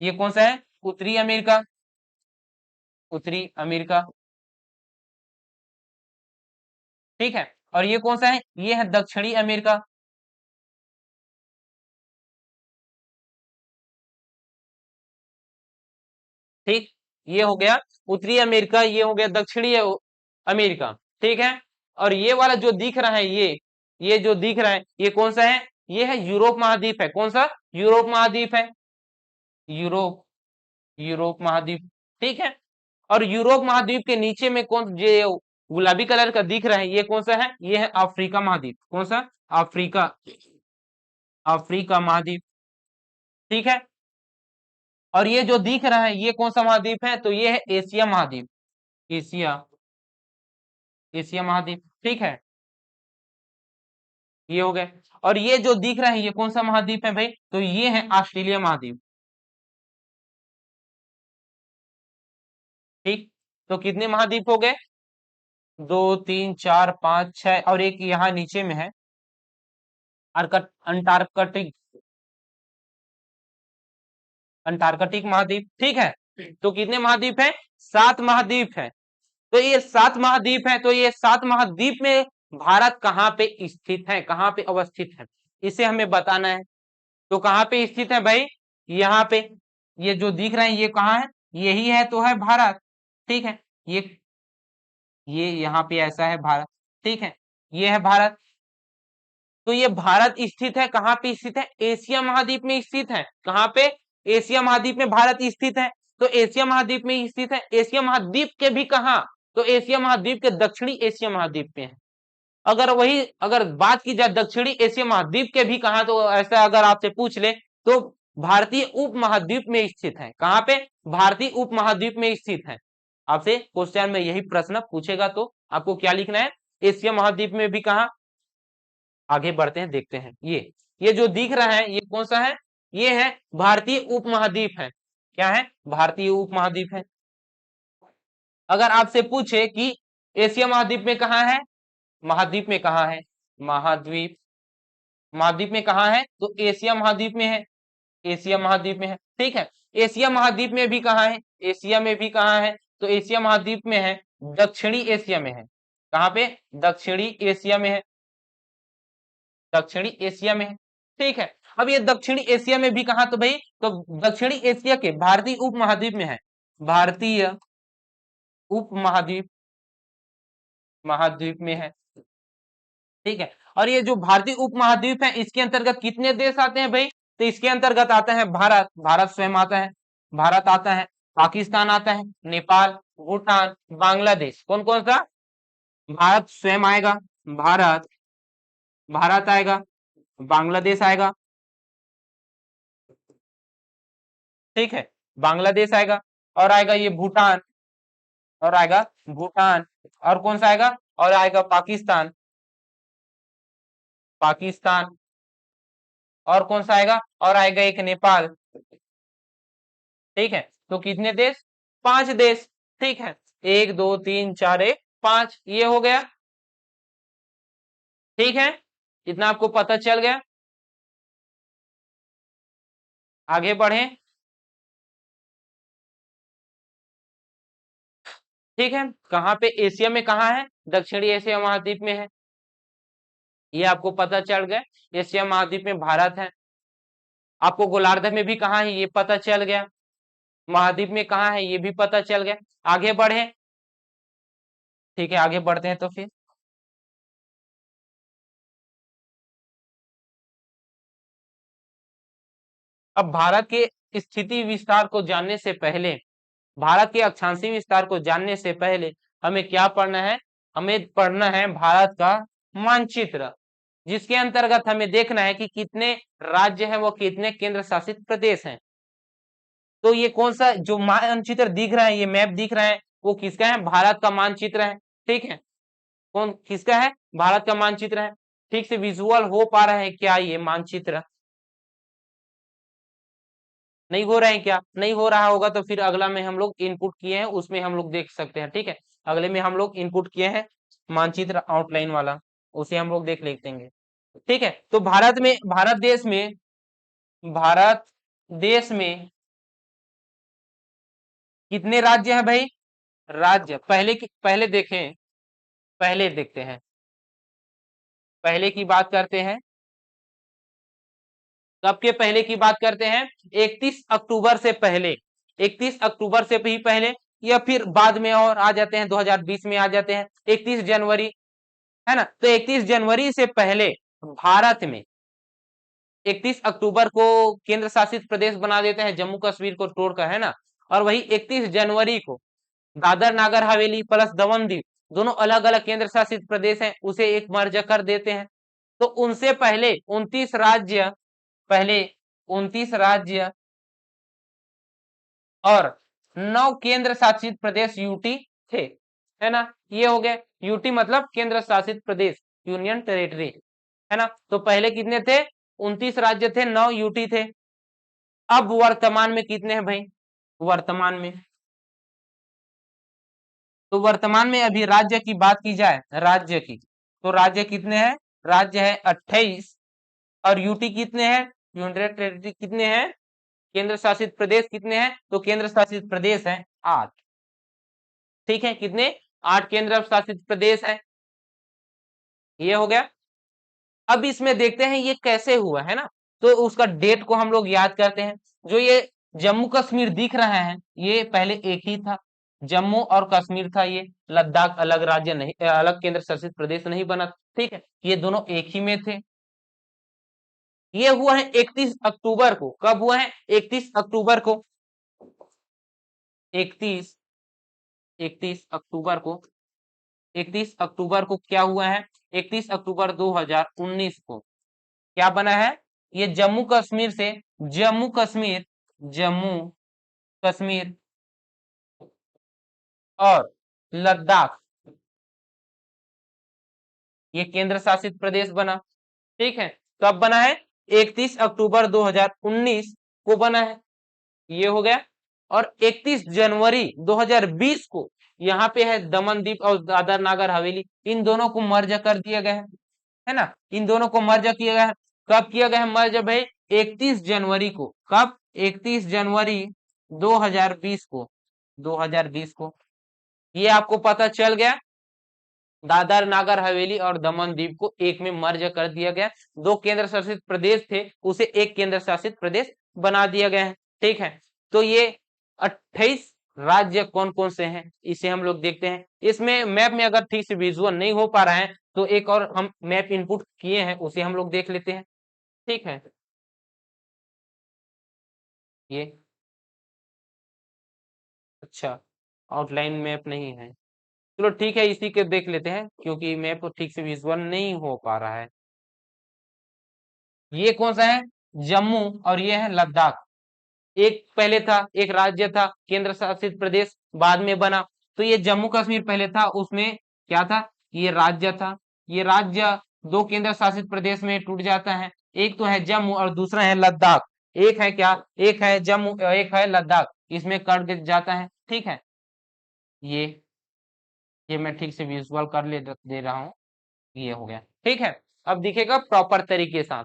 ये कौन सा है? उत्तरी अमेरिका, उत्तरी अमेरिका, ठीक है। और ये कौन सा है? ये है दक्षिणी अमेरिका, ठीक। ये हो गया उत्तरी अमेरिका, ये हो गया दक्षिणी अमेरिका, ठीक है। और ये वाला जो दिख रहा है, ये जो दिख रहा है, ये कौन सा है? ये है यूरोप महाद्वीप है। कौन सा? यूरोप महाद्वीप है, यूरोप, यूरोप महाद्वीप, ठीक है। और यूरोप महाद्वीप के नीचे में कौन जो गुलाबी कलर का दिख रहा है, ये कौन सा है? ये है अफ्रीका महाद्वीप। कौन सा? अफ्रीका, अफ्रीका महाद्वीप, ठीक है। और ये जो दिख रहा है ये कौन सा महाद्वीप है? तो ये है एशिया महाद्वीप, एशिया, एशिया महाद्वीप, ठीक है। ये हो गए। और ये जो दिख रहा है ये कौन सा महाद्वीप है भाई? तो ये है ऑस्ट्रेलिया महाद्वीप, ठीक। तो कितने महाद्वीप हो गए? 2 3 4 5 6, और एक यहाँ नीचे में है अंटार्कटिक, अंटार्कटिक महाद्वीप, ठीक है। तो कितने महाद्वीप है? 7 महाद्वीप है। तो ये 7 महाद्वीप है, तो ये 7 महाद्वीप में भारत कहाँ पे स्थित है, कहाँ पे अवस्थित है, इसे हमें बताना है। तो कहाँ पे स्थित है भाई? यहाँ पे, ये जो दिख रहा है ये कहाँ है? यही है, तो है भारत, ठीक है। ये यहाँ पे ऐसा है भारत, ठीक है, ये है भारत। तो ये भारत स्थित है, कहाँ पे स्थित है? एशिया महाद्वीप में स्थित है। कहाँ पे? एशिया महाद्वीप में भारत स्थित है। तो एशिया महाद्वीप में स्थित है। एशिया महाद्वीप के भी कहाँ? तो एशिया महाद्वीप के दक्षिणी एशिया महाद्वीप में है। अगर बात की जाए दक्षिणी एशिया महाद्वीप के भी कहा, तो ऐसा अगर आपसे पूछ ले तो भारतीय उप महाद्वीप में स्थित है। कहां पे? भारतीय उप महाद्वीप में स्थित है। आपसे क्वेश्चन में यही प्रश्न पूछेगा तो आपको क्या लिखना है? एशिया महाद्वीप में भी कहा। आगे बढ़ते हैं, देखते हैं। ये जो दिख रहा है ये कौन सा है? ये है भारतीय उप महाद्वीप है। क्या है? भारतीय उप महाद्वीप है। अगर आपसे पूछे कि एशिया महाद्वीप में कहा है, महाद्वीप में कहा है, महाद्वीप महाद्वीप में कहा है, तो एशिया महाद्वीप में है। एशिया महाद्वीप में है, ठीक है। एशिया महाद्वीप में भी कहा है, एशिया में भी कहा है, तो एशिया महाद्वीप में है, दक्षिणी एशिया में है। कहां पे? दक्षिणी एशिया में है। दक्षिणी एशिया में है, ठीक है। अब ये दक्षिणी एशिया में भी कहा, तो भाई तो दक्षिणी एशिया के भारतीय उप महाद्वीप में है। भारतीय उप महाद्वीप महाद्वीप में है, ठीक है। और ये जो भारतीय उपमहाद्वीप है इसके अंतर्गत कितने देश आते हैं भाई? तो इसके अंतर्गत आता है भारत, भारत स्वयं आता है, भारत आता है, पाकिस्तान आता है, नेपाल, भूटान, बांग्लादेश। कौन कौन सा? भारत स्वयं आएगा, भारत भारत आएगा, बांग्लादेश आएगा, ठीक है, बांग्लादेश आएगा, और आएगा ये भूटान, और आएगा भूटान, और कौन सा आएगा? और आएगा पाकिस्तान, पाकिस्तान, और कौन सा आएगा? और आएगा एक नेपाल, ठीक है। तो कितने देश? 5 देश, ठीक है। 1 2 3 4 1 5, ये हो गया, ठीक है। इतना आपको पता चल गया। आगे बढ़े, ठीक है। कहां पे? एशिया में कहा है? दक्षिणी एशिया महाद्वीप में है, ये आपको पता चल गया। एशिया महाद्वीप में भारत है। आपको गोलार्ध में भी कहा है, ये पता चल गया। महाद्वीप में कहा है, ये भी पता चल गया। आगे बढ़े, ठीक है, आगे बढ़ते हैं। तो फिर अब भारत के स्थिति विस्तार को जानने से पहले, भारत के अक्षांशीय विस्तार को जानने से पहले हमें क्या पढ़ना है? हमें पढ़ना है भारत का मानचित्र, जिसके अंतर्गत हमें देखना है कि कितने राज्य हैं, वो कितने केंद्र शासित प्रदेश हैं। तो ये कौन सा जो मानचित्र दिख रहा है, ये मैप दिख रहा है, वो किसका है? भारत का मानचित्र है, ठीक है। कौन किसका है? भारत का मानचित्र है। ठीक से विजुअल हो पा रहा है क्या ये मानचित्र? नहीं हो रहा है क्या? नहीं हो रहा होगा तो फिर अगला में हम लोग इनपुट किए हैं उसमें हम लोग देख सकते हैं, ठीक है। अगले में हम लोग इनपुट किए हैं मानचित्र आउटलाइन वाला, उसे हम लोग देख लेते हैं, ठीक है। तो भारत देश में कितने राज्य हैं भाई? राज्य पहले देखें, पहले देखते हैं, पहले की बात करते हैं। कब के पहले की बात करते हैं? 31 अक्टूबर से पहले, 31 अक्टूबर से भी पहले, या फिर बाद में और आ जाते हैं, 2020 में आ जाते हैं 31 जनवरी, है ना। तो 31 जनवरी से पहले भारत में 31 अक्टूबर को केंद्र शासित प्रदेश बना देते हैं जम्मू कश्मीर को तोड़कर, है ना। और वही 31 जनवरी को दादर नागर हवेली प्लस दमन दीव दोनों अलग अलग केंद्र शासित प्रदेश हैं, उसे एक मर्ज कर देते हैं। तो उनसे पहले 29 राज्य, पहले 29 राज्य और 9 केंद्र शासित प्रदेश यूटी थे, है ना। ये हो गए यूटी मतलब केंद्र शासित प्रदेश, यूनियन टेरिटरी, है ना। तो पहले कितने थे? 29 राज्य थे, 9 यूटी थे। अब वर्तमान में कितने हैं भाई? वर्तमान में, तो वर्तमान में अभी राज्य की बात की जाए, राज्य की, तो राज्य कितने हैं? राज्य है 28, और यूटी कितने हैं? यूनियन टेरिटरी कितने हैं? केंद्र शासित प्रदेश कितने हैं? तो केंद्र शासित प्रदेश है 8, ठीक है। कितने? 8 केंद्र शासित प्रदेश है, ये हो गया। अब इसमें देखते हैं ये कैसे हुआ, है ना। तो उसका डेट को हम लोग याद करते हैं। जो ये जम्मू कश्मीर दिख रहा है, ये पहले एक ही था, जम्मू और कश्मीर था। ये लद्दाख अलग राज्य नहीं, अलग केंद्र शासित प्रदेश नहीं बना, ठीक है। ये दोनों एक ही में थे। ये हुआ है 31 अक्टूबर को। कब हुआ है? 31 अक्टूबर को। 31 31 अक्टूबर को 31 अक्टूबर को क्या हुआ है? 31 अक्टूबर 2019 को क्या बना है? ये जम्मू कश्मीर से, जम्मू कश्मीर, जम्मू कश्मीर और लद्दाख ये केंद्र शासित प्रदेश बना। ठीक है, कब बना है? 31 अक्टूबर 2019 को बना है। ये हो गया। और 31 जनवरी 2020 को यहाँ पे है दमन दीप और दादर नागर हवेली, इन दोनों को मर्ज कर दिया गया है ना, इन दोनों को मर्ज किया गया है। कब किया गया है मर्ज भाई? 31 जनवरी को। कब? 31 जनवरी 2020 को, 2020 को। ये आपको पता चल गया, दादर नागर हवेली और दमन दीप को एक में मर्ज कर दिया गया। दो केंद्र शासित प्रदेश थे, उसे एक केंद्र शासित प्रदेश बना दिया गया है। ठीक है, तो ये 28 राज्य कौन कौन से हैं इसे हम लोग देखते हैं। इसमें मैप में अगर ठीक से विजुअल नहीं हो पा रहा है तो एक और हम मैप इनपुट किए हैं उसे हम लोग देख लेते हैं। ठीक है, ये अच्छा, आउटलाइन मैप नहीं है। चलो ठीक है, इसी के देख लेते हैं क्योंकि मैप ठीक से विजुअल नहीं हो पा रहा है। ये कौन सा है? जम्मू, और ये है लद्दाख। एक पहले था, एक राज्य था केंद्र शासित प्रदेश, बाद में बना। तो ये जम्मू कश्मीर पहले था, उसमें क्या था? ये राज्य था। ये राज्य दो केंद्र शासित प्रदेश में टूट जाता है, एक तो है जम्मू और दूसरा है लद्दाख। एक है क्या? एक है जम्मू, एक है लद्दाख, इसमें कट जाता है। ठीक है, ये मैं ठीक से विजुअल कर ले दे रहा हूँ। ये हो गया। ठीक है, अब दिखेगा प्रॉपर तरीके से।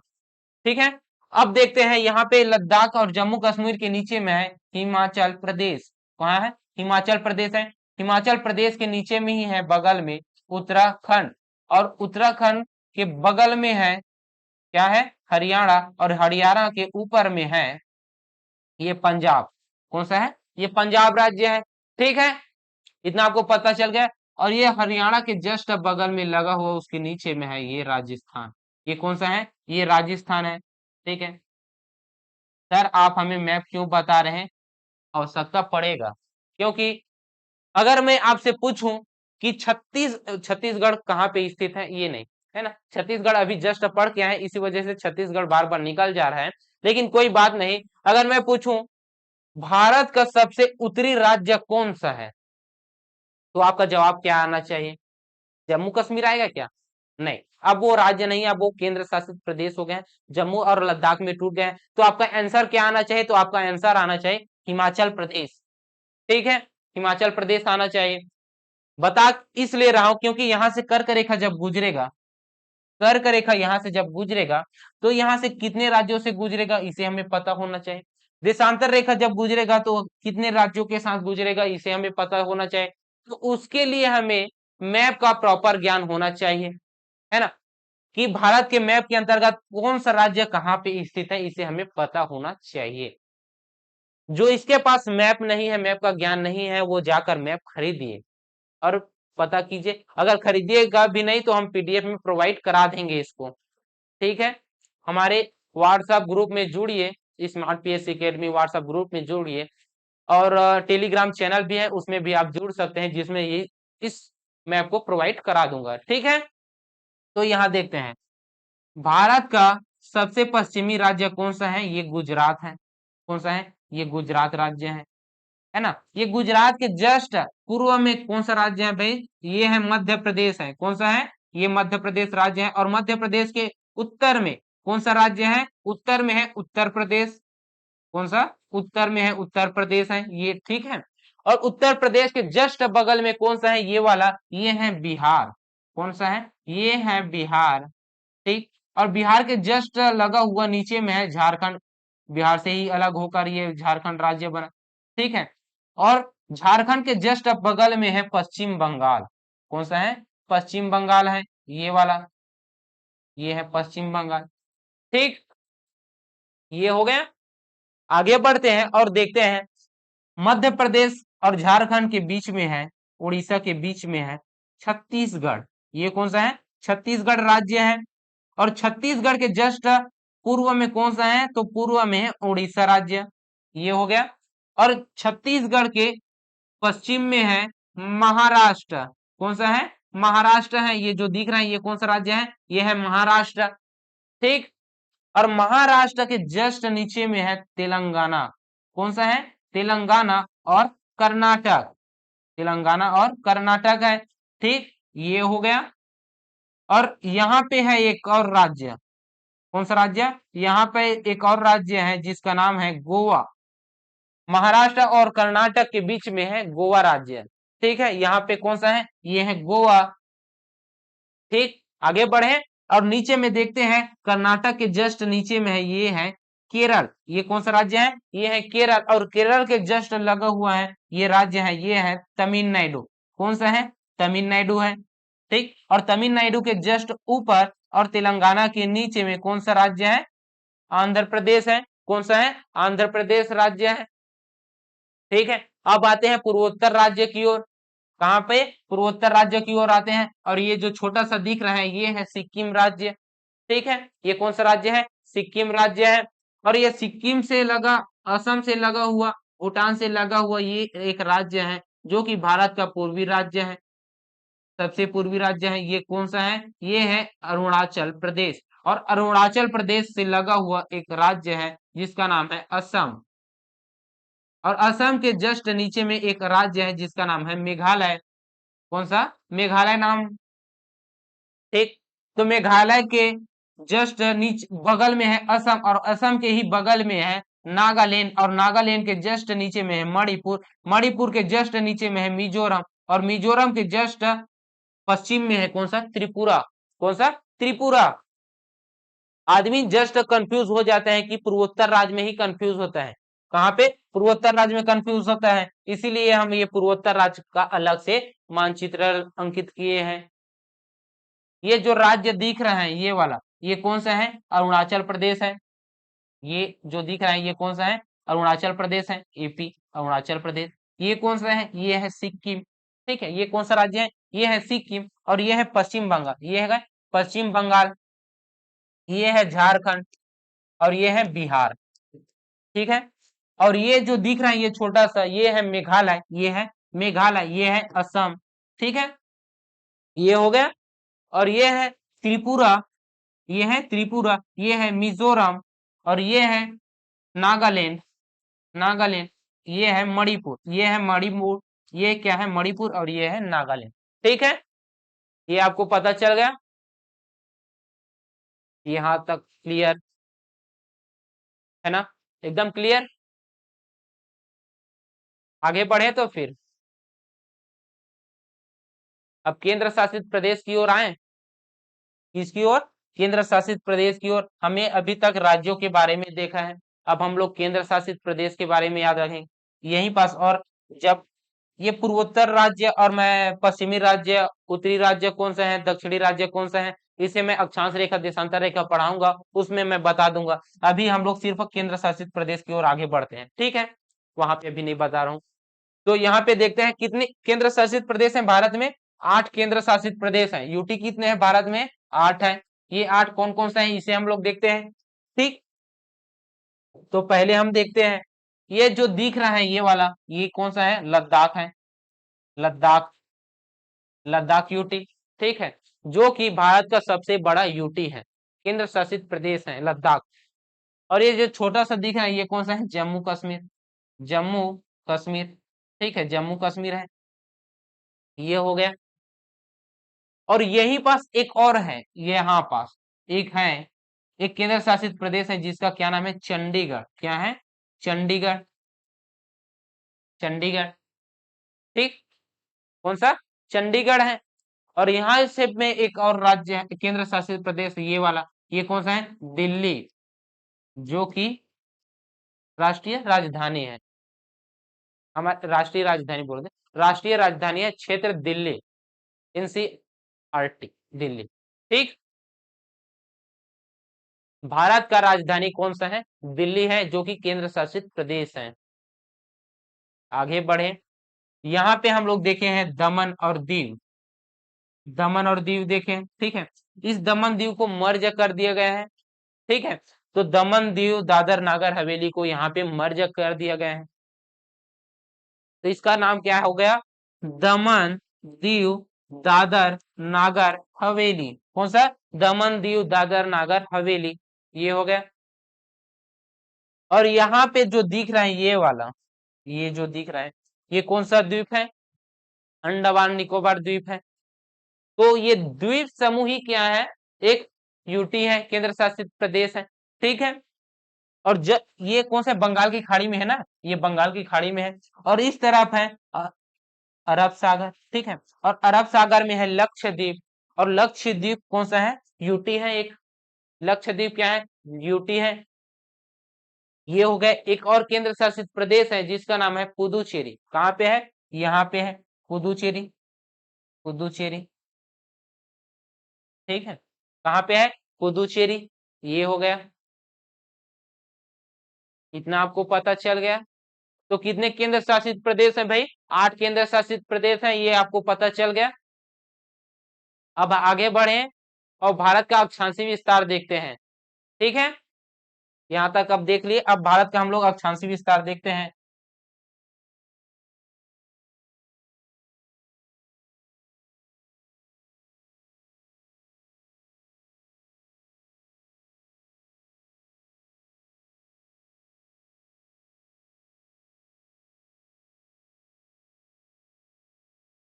ठीक है, अब देखते हैं यहाँ पे लद्दाख और जम्मू कश्मीर के नीचे में है हिमाचल प्रदेश। कहाँ है? हिमाचल प्रदेश है। हिमाचल प्रदेश के नीचे में ही है बगल में उत्तराखंड, और उत्तराखंड के बगल में है क्या है? हरियाणा, और हरियाणा के ऊपर में है ये पंजाब। कौन सा है? ये पंजाब राज्य है। ठीक है, इतना आपको पता चल गया। और ये हरियाणा के जस्ट बगल में लगा हुआ उसके नीचे में है ये राजस्थान। ये कौन सा है? ये राजस्थान है। ठीक है सर, आप हमें मैप क्यों बता रहे हैं? आवश्यकता पड़ेगा, क्योंकि अगर मैं आपसे पूछूं कि छत्तीसगढ़ कहाँ पे स्थित है, ये नहीं है ना, छत्तीसगढ़ अभी जस्ट पढ़ के आए, इसी वजह से छत्तीसगढ़ बार बार निकल जा रहा है। लेकिन कोई बात नहीं, अगर मैं पूछूं भारत का सबसे उत्तरी राज्य कौन सा है, तो आपका जवाब क्या आना चाहिए? जम्मू कश्मीर आएगा क्या? नहीं, अब वो राज्य नहीं है, अब वो केंद्र शासित प्रदेश हो गए हैं, जम्मू और लद्दाख में टूट गए हैं। तो आपका आंसर क्या आना चाहिए? तो आपका आंसर आना चाहिए हिमाचल प्रदेश। ठीक है, हिमाचल प्रदेश आना चाहिए। बता इसलिए रहा हूं क्योंकि यहां से कर्क रेखा जब गुजरेगा, कर्क रेखा यहां से जब गुजरेगा तो यहां से कितने राज्यों से गुजरेगा इसे हमें पता होना चाहिए। देशांतर रेखा जब गुजरेगा तो कितने राज्यों के साथ गुजरेगा इसे हमें पता होना चाहिए। तो उसके लिए हमें मैप का प्रॉपर ज्ञान होना चाहिए, है ना, कि भारत के मैप के अंतर्गत कौन सा राज्य कहाँ पे स्थित है इसे हमें पता होना चाहिए। जो इसके पास मैप नहीं है, मैप का ज्ञान नहीं है, वो जाकर मैप खरीदिए और पता कीजिए। अगर खरीदिएगा भी नहीं तो हम पीडीएफ में प्रोवाइड करा देंगे इसको। ठीक है, हमारे व्हाट्सएप ग्रुप में जुड़िए, smart PS academy WhatsApp group में जुड़िए, और टेलीग्राम चैनल भी है उसमें भी आप जुड़ सकते हैं, जिसमें ये इस मैप को प्रोवाइड करा दूंगा। ठीक है, तो यहाँ देखते हैं भारत का सबसे पश्चिमी राज्य कौन सा है? ये गुजरात है। कौन सा है? ये गुजरात राज्य है ना। ये गुजरात के जस्ट पूर्व में कौन सा राज्य है भाई? ये है मध्य प्रदेश है। कौन सा है? ये मध्य प्रदेश राज्य है। और मध्य प्रदेश के उत्तर में कौन सा राज्य है? उत्तर में है उत्तर प्रदेश। कौन सा? उत्तर में है उत्तर प्रदेश है ये। ठीक है, और उत्तर प्रदेश के जस्ट बगल में कौन सा है? ये वाला, ये है बिहार। कौन सा है? ये है बिहार। ठीक, और बिहार के जस्ट लगा हुआ नीचे में है झारखंड। बिहार से ही अलग होकर ये झारखंड राज्य बना। ठीक है, और झारखंड के जस्ट बगल में है पश्चिम बंगाल। कौन सा है? पश्चिम बंगाल है ये वाला, ये है पश्चिम बंगाल। ठीक, ये हो गया। आगे बढ़ते हैं और देखते हैं मध्य प्रदेश और झारखंड के बीच में है, उड़ीसा के बीच में है छत्तीसगढ़। ये कौन सा है? छत्तीसगढ़ राज्य है। और छत्तीसगढ़ के जस्ट पूर्व में कौन सा है, तो पूर्व में है उड़ीसा राज्य, ये हो गया। और छत्तीसगढ़ के पश्चिम में है महाराष्ट्र, कौन सा है, महाराष्ट्र है, ये जो दिख रहा है ये कौन सा राज्य है, ये है महाराष्ट्र, ठीक। और महाराष्ट्र के जस्ट नीचे में है तेलंगाना, कौन सा है, तेलंगाना और कर्नाटक, तेलंगाना और कर्नाटक है, ठीक, ये हो गया। और यहाँ पे है एक और राज्य, कौन सा राज्य, यहाँ पे एक और राज्य है जिसका नाम है गोवा, महाराष्ट्र और कर्नाटक के बीच में है गोवा राज्य, ठीक है, यहाँ पे कौन सा है, ये है गोवा, ठीक। आगे बढ़े और नीचे में देखते हैं, कर्नाटक के जस्ट नीचे में है, ये है केरल, ये कौन सा राज्य है, ये है केरल। और केरल के जस्ट लगा हुआ है ये राज्य है, ये है तमिलनाडु, कौन सा है, तमिलनाडु है, ठीक। और तमिलनाडु के जस्ट ऊपर और तेलंगाना के नीचे में कौन सा राज्य है, आंध्र प्रदेश है, कौन सा है, आंध्र प्रदेश राज्य है, ठीक है। अब आते हैं पूर्वोत्तर राज्य की ओर, कहां पे, पूर्वोत्तर राज्य की ओर आते हैं। और ये जो छोटा सा दिख रहा है ये है सिक्किम राज्य, ठीक है, ये कौन सा राज्य है, सिक्किम राज्य है। और ये सिक्किम से लगा, असम से लगा हुआ, भूटान से लगा हुआ ये एक राज्य है जो कि भारत का पूर्वी राज्य है, सबसे पूर्वी राज्य है, ये कौन सा है, ये है अरुणाचल प्रदेश। और अरुणाचल प्रदेश से लगा हुआ एक राज्य है जिसका नाम है असम। और असम के जस्ट नीचे में एक राज्य है जिसका नाम है मेघालय, कौन सा, मेघालय नाम, ठीक। तो मेघालय के जस्ट नीचे बगल में है असम, और असम के ही बगल में है नागालैंड, और नागालैंड के जस्ट नीचे में है मणिपुर, मणिपुर के जस्ट नीचे में है मिजोरम, और मिजोरम के जस्ट पश्चिम में है कौन सा, त्रिपुरा, कौन सा, त्रिपुरा। आदमी जस्ट कंफ्यूज हो जाता है कि पूर्वोत्तर राज्य में ही कंफ्यूज होता है, कहाँ पे, पूर्वोत्तर राज्य में कंफ्यूज होता है, इसीलिए हम ये पूर्वोत्तर राज्य का अलग से मानचित्र अंकित किए हैं। ये जो राज्य दिख रहा है ये वाला, ये कौन सा है, अरुणाचल प्रदेश है, ये जो दिख रहा है ये कौन सा है, अरुणाचल प्रदेश है, एपी, अरुणाचल प्रदेश। ये कौन सा है, ये है सिक्किम, ठीक है, ये कौन सा राज्य है, ये है सिक्किम। और ये है पश्चिम बंगाल, ये है पश्चिम बंगाल, ये है झारखंड, और ये है बिहार, ठीक है। और ये जो दिख रहा है ये छोटा सा, ये है मेघालय, ये है मेघालय, ये है असम, ठीक है, ये हो गया। और ये है त्रिपुरा, ये है त्रिपुरा, ये है मिजोरम, और ये है नागालैंड, नागालैंड, ये है मणिपुर, ये है मणिपुर, ये क्या है, मणिपुर, और ये है नागालैंड, ठीक है। ये आपको पता चल गया, यहाँ तक क्लियर है ना, एकदम क्लियर। आगे बढ़े तो फिर अब केंद्र शासित प्रदेश की ओर आए, किसकी ओर, केंद्र शासित प्रदेश की ओर। हमें अभी तक राज्यों के बारे में देखा है, अब हम लोग केंद्र शासित प्रदेश के बारे में याद रखें यहीं पास। और जब ये पूर्वोत्तर राज्य और मैं पश्चिमी राज्य, उत्तरी राज्य कौन सा है, दक्षिणी राज्य कौन सा है, इसे मैं अक्षांश रेखा देशांतर रेखा पढ़ाऊंगा, उसमें मैं बता दूंगा। अभी हम लोग सिर्फ केंद्र शासित प्रदेश की ओर आगे बढ़ते हैं, ठीक है, वहां पे अभी नहीं बता रहा हूँ। तो यहाँ पे देखते हैं कितने केंद्र शासित प्रदेश हैं भारत में, 8 केंद्र शासित प्रदेश हैं। यूटी कितने हैं भारत में, 8 है। ये 8 कौन कौन सा है इसे हम लोग देखते हैं, ठीक। तो पहले हम देखते हैं, ये जो दिख रहा है ये वाला, ये कौन सा है, लद्दाख है, लद्दाख, लद्दाख यूटी, ठीक है, जो कि भारत का सबसे बड़ा यूटी है, केंद्र शासित प्रदेश है लद्दाख। और ये जो छोटा सा दिख रहा है ये कौन सा है, जम्मू कश्मीर, जम्मू कश्मीर, ठीक है, जम्मू कश्मीर है, ये हो गया। और यही पास एक और है, ये यहाँ पास एक है, एक केंद्र शासित प्रदेश है जिसका क्या नाम है, चंडीगढ़, क्या है, चंडीगढ़, चंडीगढ़, ठीक, कौन सा, चंडीगढ़ है। और यहाँ से में एक और राज्य है, केंद्र शासित प्रदेश, ये वाला, ये कौन सा है, दिल्ली, जो कि राष्ट्रीय राजधानी है, हमारे राष्ट्रीय राजधानी बोल दे, राष्ट्रीय राजधानी है क्षेत्र दिल्ली, एनसीआरटी, दिल्ली, ठीक। भारत का राजधानी कौन सा है, दिल्ली है, जो कि केंद्र शासित प्रदेश है। आगे बढ़े, यहाँ पे हम लोग देखे हैं दमन और दीव, दमन और दीव देखें, ठीक है, इस दमन दीव को मर्ज कर दिया गया है, ठीक है। तो दमन दीव दादर नागर हवेली को यहाँ पे मर्ज कर दिया गया है। तो इसका नाम क्या हो गया? दमन दीव दादर नागर हवेली। कौन सा? दमन दीव दादर नागर हवेली, ये हो गया। और यहाँ पे जो दिख रहा है ये वाला, ये जो दिख रहा है ये कौन सा द्वीप है? अंडमान निकोबार द्वीप है। तो ये द्वीप समूह ही क्या है? एक यूटी है, केंद्र शासित प्रदेश है, ठीक है। और ये कौन सा? बंगाल की खाड़ी में है ना, ये बंगाल की खाड़ी में है। और इस तरफ है अरब सागर, ठीक है। और अरब सागर में है लक्षद्वीप, और लक्षद्वीप कौन सा है? यूटी है एक। लक्षद्वीप क्या है? यूटी है। ये हो गया। एक और केंद्र शासित प्रदेश है जिसका नाम है पुदुचेरी। कहाँ पे है? यहाँ पे है पुदुचेरी। पुदुचेरी, ठीक है। कहाँ पे है? पुदुचेरी, ये हो गया। इतना आपको पता चल गया। तो कितने केंद्र शासित प्रदेश हैं भाई? 8 केंद्र शासित प्रदेश हैं, ये आपको पता चल गया। अब आगे बढ़े और भारत का अक्षांशीय विस्तार देखते हैं, ठीक है। यहां तक अब देख लिए, अब भारत का हम लोग अक्षांशीय विस्तार देखते हैं।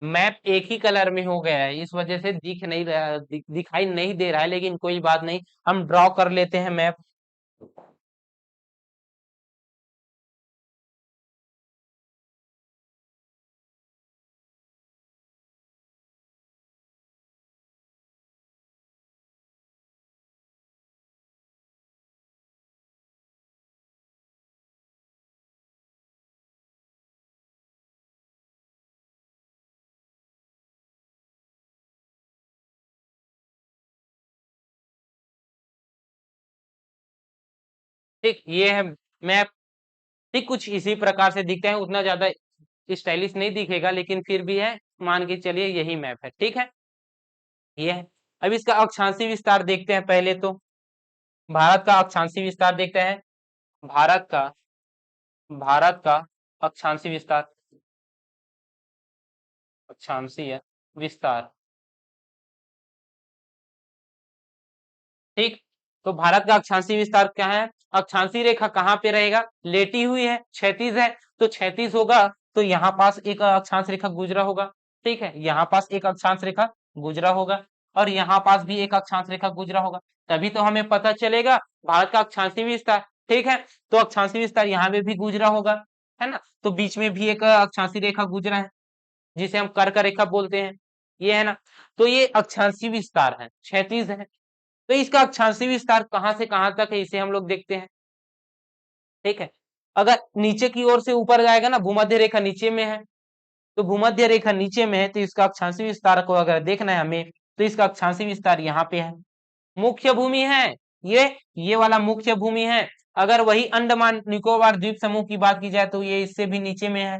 मैप एक ही कलर में हो गया है, इस वजह से दिख नहीं रहा, दिखाई नहीं दे रहा है, लेकिन कोई बात नहीं, हम ड्रॉ कर लेते हैं मैप। ठीक, ये है मैप। ठीक, कुछ इसी प्रकार से दिखते हैं, उतना ज्यादा स्टाइलिश नहीं दिखेगा, लेकिन फिर भी है, मान के चलिए यही मैप है, ठीक है। ये है। अब इसका अक्षांशीय विस्तार देखते हैं पहले तो। भारत का अक्षांशीय विस्तार देखते हैं। भारत का भारत का अक्षांशीय विस्तार, अक्षांशीय विस्तार, ठीक। तो भारत का अक्षांशीय विस्तार क्या है? अक्षांशीय रेखा कहाँ पे रहेगा? लेटी हुई है, क्षैतिज है, तो क्षैतिज होगा, तो यहाँ पास एक अक्षांश रेखा गुजरा होगा, ठीक है। यहाँ पास एक अक्षांश रेखा गुजरा होगा, और यहाँ पास भी एक अक्षांश रेखा गुजरा होगा, तभी तो हमें पता चलेगा भारत का अक्षांशीय विस्तार, ठीक है। तो अक्षांशीय विस्तार यहाँ पे भी गुजरा होगा, है ना। तो बीच में भी एक अक्षांशीय रेखा गुजरा है, जिसे हम कर्क रेखा बोलते हैं, ये है ना। तो ये अक्षांशीय विस्तार है, क्षैतिज है। तो इसका अक्षांशीय विस्तार कहां से कहां तक है, इसे हम लोग देखते हैं, ठीक है। अगर नीचे की ओर से ऊपर जाएगा ना, भूमध्य रेखा नीचे में है, तो भूमध्य रेखा नीचे में है, तो इसका अक्षांशीय विस्तार को अगर देखना है हमें, तो इसका अक्षांशीय विस्तार यहाँ पे है। मुख्य भूमि है, ये वाला मुख्य भूमि है। अगर वही अंडमान निकोबार द्वीप समूह की बात की जाए तो ये इससे भी नीचे में है,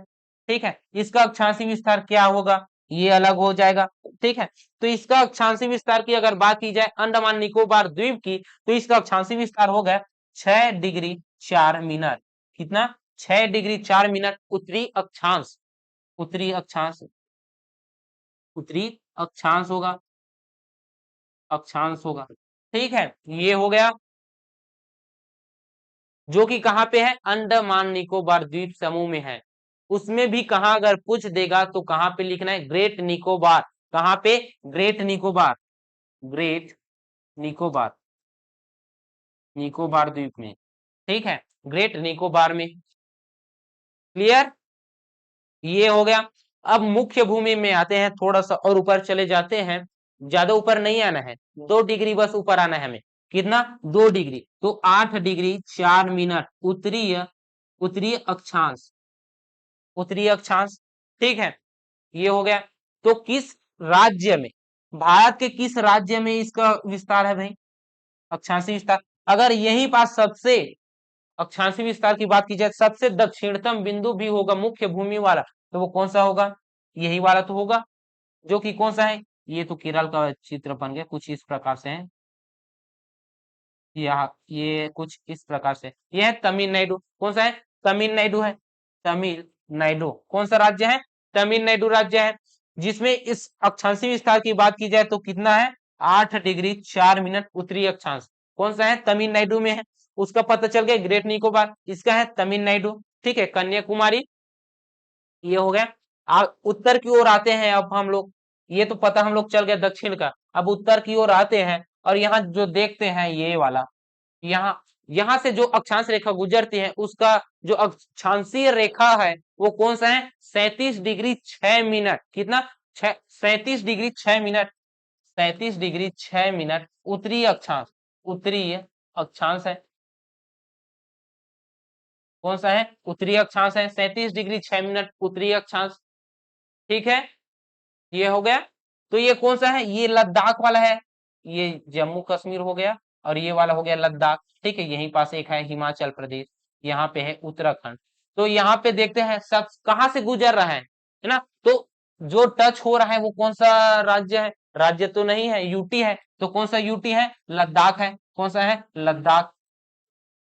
ठीक है। इसका अक्षांशीय विस्तार क्या होगा? ये अलग हो जाएगा, ठीक है। तो इसका अक्षांशीय विस्तार की अगर बात की जाए अंडमान निकोबार द्वीप की, तो इसका अक्षांशीय विस्तार हो गया 6 डिग्री 4 मिनट। कितना? 6 डिग्री 4 मिनट उत्तरी अक्षांश, उत्तरी अक्षांश, उत्तरी अक्षांश होगा, अक्षांश होगा, ठीक है। ये हो गया, जो कि कहाँ पे है? अंडमान निकोबार द्वीप समूह में है। उसमें भी कहा अगर पूछ देगा तो कहाँ पे लिखना है? ग्रेट निकोबार। कहाँ पे? ग्रेट निकोबार, ग्रेट निकोबार, निकोबार द्वीप में, ठीक है, ग्रेट निकोबार में। क्लियर? ये हो गया। अब मुख्य भूमि में आते हैं, थोड़ा सा और ऊपर चले जाते हैं, ज्यादा ऊपर नहीं आना है, 2 डिग्री बस ऊपर आना है हमें। कितना? 2 डिग्री, तो 8 डिग्री 4 मिनट उत्तरीय, उत्तरीय अक्षांश, उत्तरीय अक्षांश, ठीक है। ये हो गया। तो किस राज्य में, भारत के किस राज्य में इसका विस्तार है भाई? अक्षांशीय विस्तार। अगर यहीं पास सबसे, अक्षांशीय विस्तार की बात की जाए, सबसे दक्षिणतम बिंदु भी होगा मुख्य भूमि वाला, तो वो कौन सा होगा? यही वाला तो होगा, जो कि कौन सा है? ये तो केरल का चित्र बन गया, कुछ इस प्रकार से है। ये कुछ इस प्रकार से, ये है तमिलनाडु। कौन सा है? तमिलनाडु है। तमिलनाडु कौन सा राज्य है? तमिलनाडु राज्य है। जिसमें इस अक्षांशीय विस्तार की बात की जाए तो कितना है? 8 डिग्री 4 मिनट उत्तरी अक्षांश। कौन सा है? तमिलनाडु में है। उसका पता चल गया। ग्रेट निकोबार इसका है तमिलनाडु। ठीक है, कन्याकुमारी ये हो गया। उत्तर की ओर आते हैं अब हम लोग। ये तो पता हम लोग चल गया दक्षिण का। अब उत्तर की ओर आते हैं और यहाँ जो देखते हैं ये वाला, यहाँ यहाँ से जो अक्षांश रेखा गुजरती है उसका जो अक्षांशीय रेखा है वो कौन सा है? 37 डिग्री 6 मिनट। कितना? 37 डिग्री 6 मिनट। 37 डिग्री 6 मिनट उत्तरी अक्षांश। उत्तरी अक्षांश है। कौन सा है? उत्तरी अक्षांश है। 37 डिग्री 6 मिनट उत्तरी अक्षांश। ठीक है, ये हो गया। तो ये कौन सा है? ये लद्दाख वाला है। ये जम्मू कश्मीर हो गया और ये वाला हो गया लद्दाख। ठीक है, यहीं पास एक है हिमाचल प्रदेश, यहाँ पे है उत्तराखंड। तो यहाँ पे देखते हैं सब कहाँ से गुजर रहा है ना? तो जो टच हो रहा है वो कौन सा राज्य है? राज्य तो नहीं है, यूटी है। तो कौन सा यूटी है? लद्दाख है। कौन सा है? लद्दाख।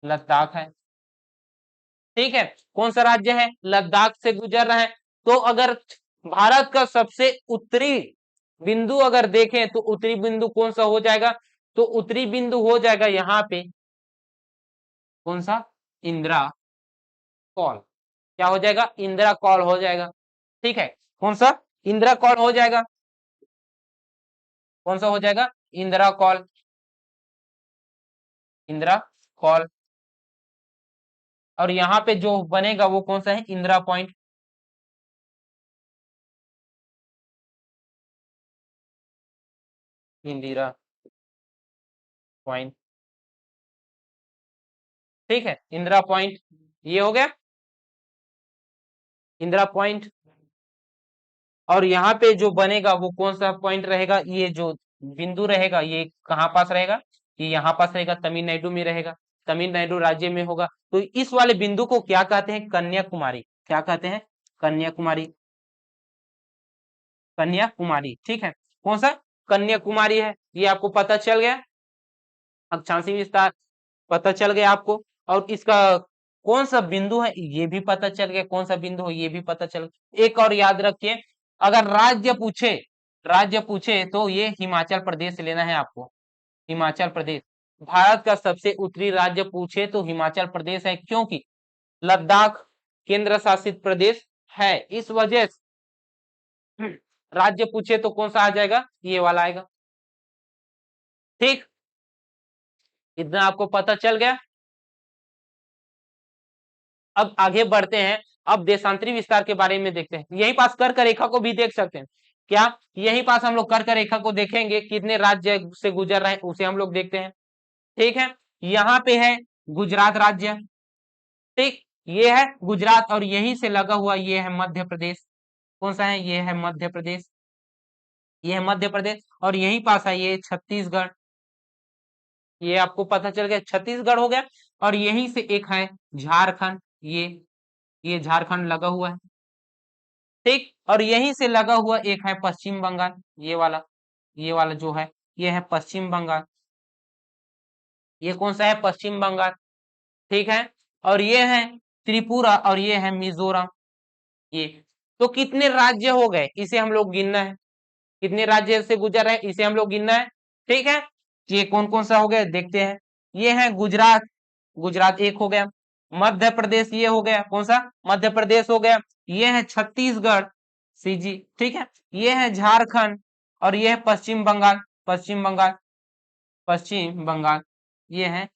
लद्दाख है। ठीक है, कौन सा राज्य है? लद्दाख से गुजर रहा है। तो अगर भारत का सबसे उत्तरी बिंदु अगर देखें तो उत्तरी बिंदु कौन सा हो जाएगा? तो उत्तरी बिंदु हो जाएगा यहाँ पे कौन सा? इंदिरा कॉल। क्या हो जाएगा? इंदिरा कॉल हो जाएगा। ठीक है, कौन सा? इंदिरा कॉल हो जाएगा। कौन सा हो जाएगा? इंदिरा कॉल। इंदिरा कॉल। और यहाँ पे जो बनेगा वो कौन सा है? इंदिरा पॉइंट। इंदिरा पॉइंट। ठीक है, इंदिरा पॉइंट ये हो गया। इंदिरा पॉइंट। और यहाँ पे जो बनेगा वो कौन सा पॉइंट रहेगा? ये जो बिंदु रहेगा ये कहाँ पास रहेगा? ये यहाँ पास रहेगा, तमिलनाडु में रहेगा। तमिलनाडु राज्य में होगा। तो इस वाले बिंदु को क्या कहते हैं? कन्याकुमारी। क्या कहते हैं? कन्याकुमारी। कन्याकुमारी। ठीक है, कौन सा? कन्याकुमारी है। ये आपको पता चल गया। अक्षांशीय विस्तार पता चल गया आपको। और इसका कौन सा बिंदु है ये भी पता चल गया। कौन सा बिंदु है ये भी पता चल गया। एक और याद रखिए, अगर राज्य पूछे तो ये हिमाचल प्रदेश लेना है आपको। हिमाचल प्रदेश। भारत का सबसे उत्तरी राज्य पूछे तो हिमाचल प्रदेश है, क्योंकि लद्दाख केंद्र शासित प्रदेश है। इस वजह से राज्य पूछे तो कौन सा आ जाएगा? ये वाला आएगा। ठीक, इतना आपको पता चल गया। अब आगे बढ़ते हैं। अब देशांतरी विस्तार के बारे में देखते हैं। यही पास कर्क रेखा को भी देख सकते हैं क्या? यही पास हम लोग कर्क रेखा को देखेंगे, कितने राज्य से गुजर रहे हैं उसे हम लोग देखते हैं। ठीक है, यहाँ पे है गुजरात राज्य। ठीक, ये है गुजरात और यहीं से लगा हुआ ये है मध्य प्रदेश। कौन सा है? ये है मध्य प्रदेश। ये है मध्य प्रदेश और यहीं पास है ये छत्तीसगढ़। ये आपको पता चल गया, छत्तीसगढ़ हो गया। और यहीं से एक है झारखंड। ये झारखंड लगा हुआ है। ठीक, और यहीं से लगा हुआ एक है पश्चिम बंगाल। ये वाला जो है ये है पश्चिम बंगाल। ये कौन सा है? पश्चिम बंगाल। ठीक है, और ये है त्रिपुरा और ये है मिजोरम। ये तो कितने राज्य हो गए इसे हम लोग गिनना है। कितने राज्य से गुजर रहे हैं इसे हम लोग गिनना है। ठीक है, ये कौन कौन सा हो गया देखते हैं। ये है गुजरात। गुजरात एक हो गया। मध्य प्रदेश ये हो गया। कौन सा? मध्य प्रदेश हो गया। ये है छत्तीसगढ़ सीजी। ठीक है, ये है झारखंड और ये है पश्चिम बंगाल। पश्चिम बंगाल। पश्चिम बंगाल ये है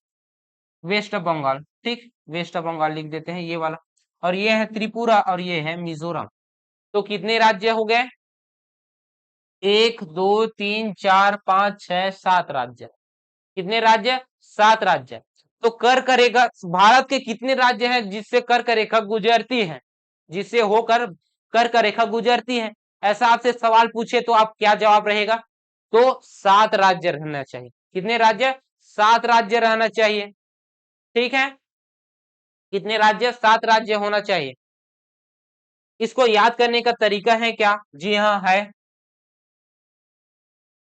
वेस्ट बंगाल। ठीक, वेस्ट बंगाल लिख देते हैं ये वाला। और ये है त्रिपुरा और ये है मिजोरम। तो कितने राज्य हो गए? 1 2 3 4 5 6 7 राज्य। कितने राज्य? 7 राज्य। तो कर्क रेखा भारत के कितने राज्य हैं जिससे कर्क रेखा गुजरती है? जिससे होकर कर्क रेखा गुजरती है, ऐसा आपसे सवाल पूछे तो आप क्या जवाब रहेगा? तो 7 राज्य रहना चाहिए। कितने राज्य? 7 राज्य रहना चाहिए। ठीक है, कितने राज्य? 7 राज्य होना चाहिए। इसको याद करने का तरीका है क्या? जी हाँ है।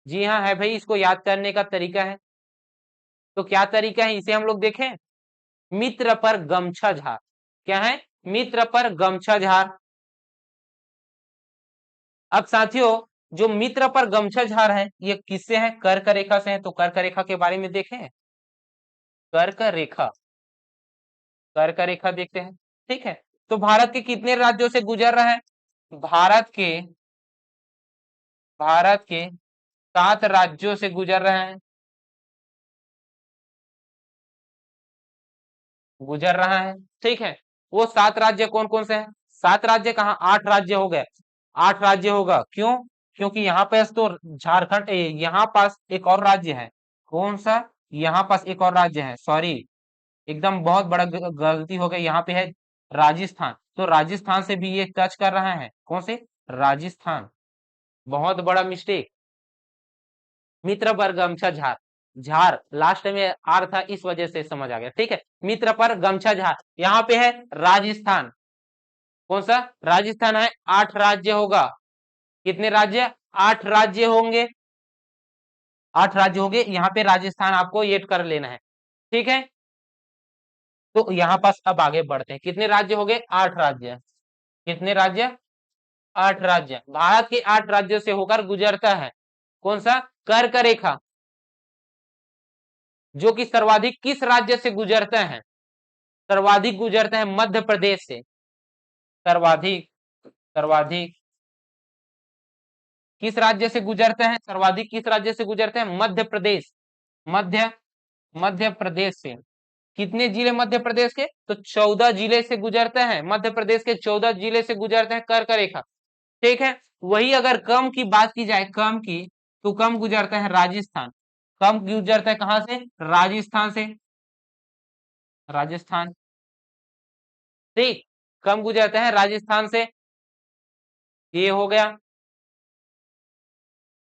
जी हाँ है भाई, इसको याद करने का तरीका है। तो क्या तरीका है, इसे हम लोग देखें। मित्र पर गमछा झार, क्या है, मित्र पर गमछा झार। अब साथियों, जो मित्र पर गमछा झार है ये किससे है, कर्क रेखा से है। तो कर्क रेखा के बारे में देखें, कर्क रेखा, कर्क रेखा देखते हैं। ठीक है, तो भारत के कितने राज्यों से गुजर रहा है, भारत के, भारत के 7 राज्यों से गुजर रहा है, गुजर रहा है। ठीक है, वो 7 राज्य कौन कौन से हैं, 7 राज्य कहाँ, 8 राज्य हो गए, 8 राज्य होगा। क्यों, क्योंकि यहाँ पे तो झारखंड, यहाँ पास एक और राज्य है, कौन सा, यहाँ पास एक और राज्य है, सॉरी, एकदम बहुत बड़ा गलती हो गई, यहाँ पे है राजस्थान। तो राजस्थान से भी ये टच कर रहा है, कौन से, राजस्थान, बहुत बड़ा मिस्टेक। मित्र पर गमछा झार, झार लास्ट में आर था, इस वजह से समझ आ गया। ठीक है, मित्र पर गमछा झार, यहाँ पे है राजस्थान, कौन सा, राजस्थान है, 8 राज्य होगा, कितने राज्य, 8 राज्य होंगे, 8 राज्य होंगे, यहाँ पे राजस्थान आपको ये कर लेना है। ठीक है, तो यहाँ पास अब आगे बढ़ते हैं, कितने राज्य हो गए, 8 राज्य, कितने राज्य, 8 राज्य, भारत के 8 राज्यों से होकर गुजरता है, कौन सा, कर्क रेखा, जो कि सर्वाधिक किस राज्य से गुजरता है, सर्वाधिक गुजरता है मध्य प्रदेश से, सर्वाधिक, सर्वाधिक किस राज्य से गुजरता है, सर्वाधिक किस राज्य से गुजरते हैं, मध्य प्रदेश, मध्य, मध्य प्रदेश से। कितने जिले मध्य प्रदेश के, तो 14 जिले से गुजरते हैं, मध्य प्रदेश के 14 जिले से गुजरते हैं कर्क रेखा। ठीक है, वही अगर कम की बात की जाए, कम की, तो कम गुजरता है राजस्थान, कम गुजरता है कहां से, राजस्थान से, राजस्थान, ठीक, कम गुजरता है राजस्थान से, ये हो गया।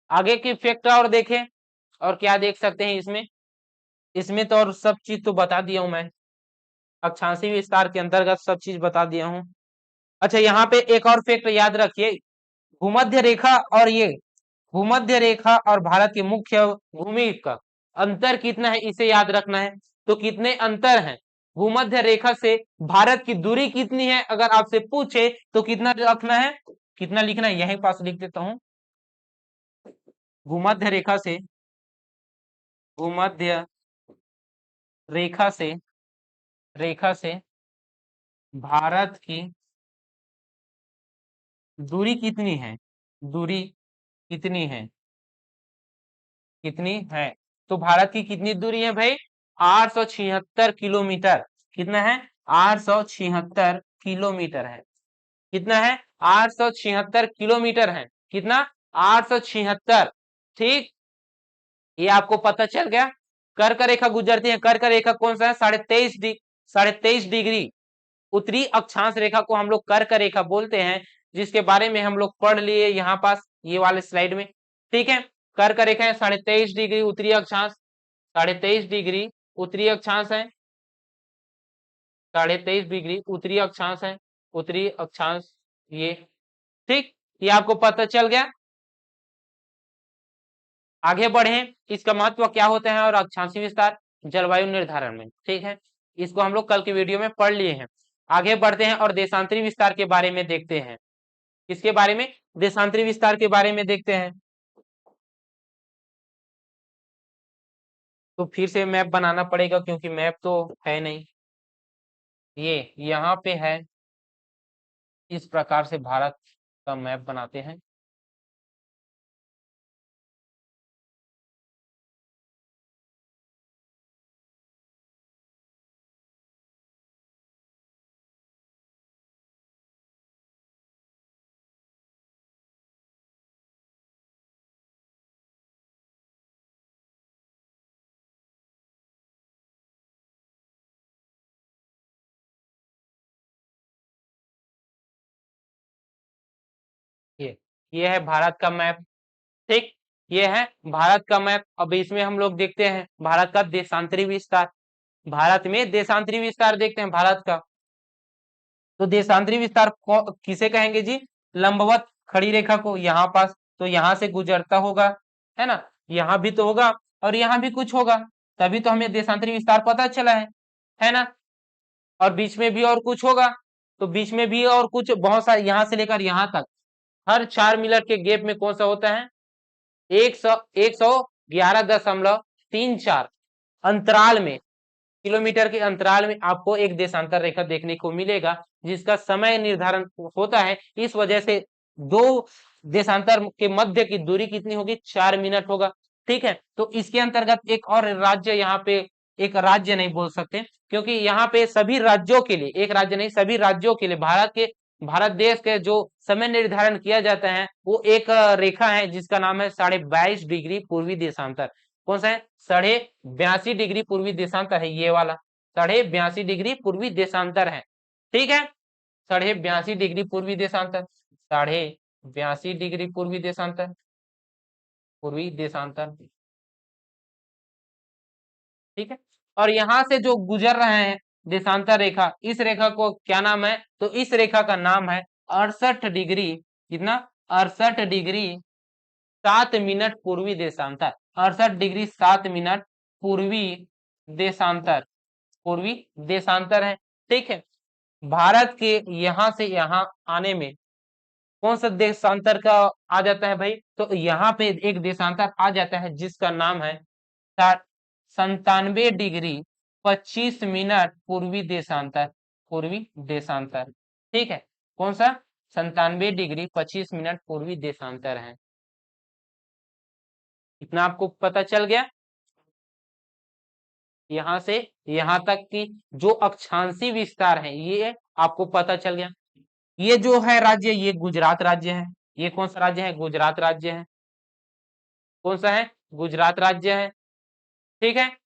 आगे की फैक्ट और देखें, और क्या देख सकते हैं इसमें, इसमें तो और सब चीज तो बता दिया हूं मैं, अक्षांशीय विस्तार के अंतर्गत सब चीज बता दिया हूं। अच्छा, यहाँ पे एक और फैक्ट याद रखिए, भूमध्य रेखा और ये, भूमध्य रेखा और भारत के मुख्य भूमि का अंतर कितना है, इसे याद रखना है। तो कितने अंतर है, भूमध्य रेखा से भारत की दूरी कितनी है, अगर आपसे पूछे तो कितना रखना है, कितना लिखना है, यहीं पास लिख देता हूं, भूमध्य रेखा से, भूमध्य रेखा से, रेखा से भारत की दूरी कितनी है, दूरी कितनी है, कितनी है, तो भारत की कितनी दूरी है भाई, 876 किलोमीटर, कितना है, 876 किलोमीटर है, कितना है, 876 किलोमीटर है, कितना, 876। ठीक, ये आपको पता चल गया। कर्क रेखा गुजरती है, कर्क रेखा कौन सा है, 23.5 डिग्री, उत्तरी अक्षांश रेखा को हम लोग कर्क रेखा बोलते हैं, जिसके बारे में हम लोग पढ़ लिए यहाँ पास ये वाले स्लाइड में। ठीक है, कर्क रेखा है 23.5 डिग्री उत्तरी अक्षांश, 23.5 डिग्री उत्तरी अक्षांश है, 23.5 डिग्री उत्तरी अक्षांश है, उत्तरी अक्षांश ये। ठीक, ये आपको पता चल गया। आगे बढ़े, इसका महत्व क्या होता है और अक्षांशीय विस्तार जलवायु निर्धारण में। ठीक है, इसको हम लोग कल की वीडियो में पढ़ लिए हैं। आगे बढ़ते हैं और देशांतरी विस्तार के बारे में देखते हैं, किसके बारे में, देशांतरी विस्तार के बारे में देखते हैं। तो फिर से मैप बनाना पड़ेगा क्योंकि मैप तो है नहीं, ये यहाँ पे है, इस प्रकार से भारत का मैप बनाते हैं। ये ये है भारत का मैप। ठीक, ये है भारत का मैप। अब इसमें हम लोग देखते हैं भारत का देशांतरी विस्तार, भारत में देशांतरी विस्तार देखते हैं भारत का। तो देशांतरी विस्तार किसे कहेंगे जी, लंबवत खड़ी रेखा को, यहाँ पास, तो यहाँ से गुजरता होगा, है ना, यहाँ भी तो होगा और यहाँ भी कुछ होगा, तभी तो हमें देशांतरी विस्तार पता चला है ना। और बीच में भी और कुछ होगा, तो बीच में भी और कुछ बहुत सारे, यहां से लेकर यहां तक हर 4 मिनट के गैप में कौन सा होता है, 111.34 अंतराल में, किलोमीटर के अंतराल में आपको एक देशांतर रेखा देखने को मिलेगा, जिसका समय निर्धारण होता है। इस वजह से दो देशांतर के मध्य की दूरी कितनी होगी, 4 मिनट होगा। ठीक है, तो इसके अंतर्गत एक और राज्य यहाँ पे, एक राज्य नहीं बोल सकते, क्योंकि यहाँ पे सभी राज्यों के लिए, एक राज्य नहीं सभी राज्यों के लिए भारत देश के जो समय निर्धारण किया जाता है वो एक रेखा है जिसका नाम है 22.5 डिग्री पूर्वी देशांतर। कौन सा है, 82.5 डिग्री पूर्वी देशांतर है ये वाला, 82.5 डिग्री पूर्वी देशांतर है। ठीक है, 82.5 डिग्री पूर्वी देशांतर, 82.5 डिग्री पूर्वी देशांतर, पूर्वी देशांतर। ठीक है, और यहां से जो गुजर रहे हैं देशांतर रेखा, इस रेखा को क्या नाम है, तो इस रेखा का नाम है 68 डिग्री, कितना, 68 डिग्री 7 मिनट पूर्वी देशांतर, 68 डिग्री 7 मिनट पूर्वी देशांतर, पूर्वी देशांतर है। ठीक है, भारत के यहां से यहां आने में कौन सा देशांतर का आ जाता है भाई, तो यहाँ पे एक देशांतर आ जाता है जिसका नाम है 97 डिग्री 25 मिनट पूर्वी देशांतर, पूर्वी देशांतर। ठीक है, कौन सा, 97 डिग्री 25 मिनट पूर्वी देशांतर है। इतना आपको पता चल गया, यहां से यहां तक की जो अक्षांशीय विस्तार है ये आपको पता चल गया। ये जो है राज्य, ये गुजरात राज्य है। ये कौन सा राज्य है, गुजरात राज्य है। कौन सा है, गुजरात राज्य है। ठीक है,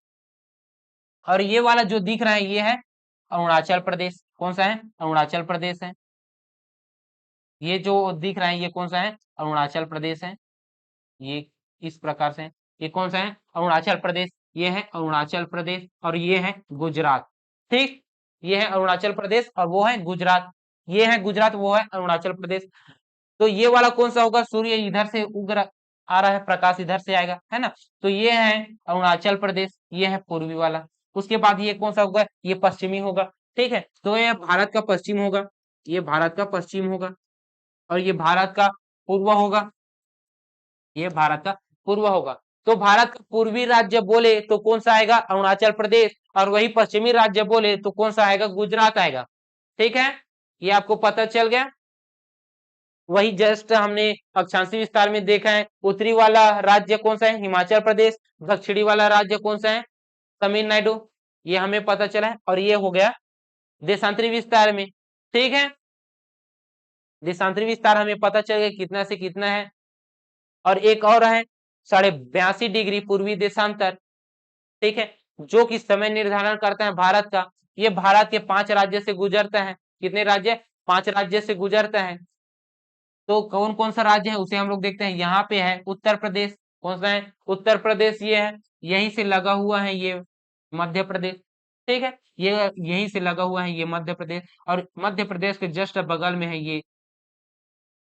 और ये वाला जो दिख रहा है ये है अरुणाचल प्रदेश। कौन सा है, अरुणाचल प्रदेश है। ये जो दिख रहा है ये कौन सा है, अरुणाचल प्रदेश है। ये इस प्रकार से, ये कौन सा है, अरुणाचल प्रदेश। ये है अरुणाचल प्रदेश और ये है गुजरात। ठीक, ये है अरुणाचल प्रदेश और वो है गुजरात, ये है गुजरात, वो है अरुणाचल प्रदेश। तो ये वाला कौन सा होगा, सूर्य इधर से उग आ रहा है, प्रकाश इधर से आएगा, है ना। तो ये है अरुणाचल प्रदेश, ये है पूर्वी वाला। उसके बाद ये कौन सा होगा, ये पश्चिमी होगा। ठीक है, तो ये भारत का पश्चिम होगा, ये भारत का पश्चिम होगा, और ये भारत का पूर्व होगा, ये भारत का पूर्व होगा। तो भारत का पूर्वी राज्य बोले तो कौन सा आएगा, अरुणाचल प्रदेश, और वही पश्चिमी राज्य बोले तो कौन सा आएगा, गुजरात आएगा। ठीक है, ये आपको पता चल गया। वही जस्ट हमने अक्षांशीय विस्तार में देखा है, उत्तरी वाला राज्य कौन सा है, हिमाचल प्रदेश, दक्षिणी वाला राज्य कौन सा है, तमिलनाडु, ये हमें पता चला है। और ये हो गया देशांतरी विस्तार में। ठीक है, देशांतरी विस्तार हमें पता चल गया कितना से कितना है। और एक और है 82.5 डिग्री पूर्वी देशांतर। ठीक है, जो कि समय निर्धारण करता है भारत का। ये भारत के 5 राज्य से गुजरता है, कितने राज्य, 5 राज्य से गुजरता है। तो कौन कौन सा राज्य है उसे हम लोग देखते हैं, यहाँ पे है उत्तर प्रदेश। कौन सा है, उत्तर प्रदेश, ये है, यहीं से लगा हुआ है ये मध्य प्रदेश। ठीक है, ये यहीं से लगा हुआ है ये मध्य प्रदेश, और मध्य प्रदेश के जस्ट बगल में है ये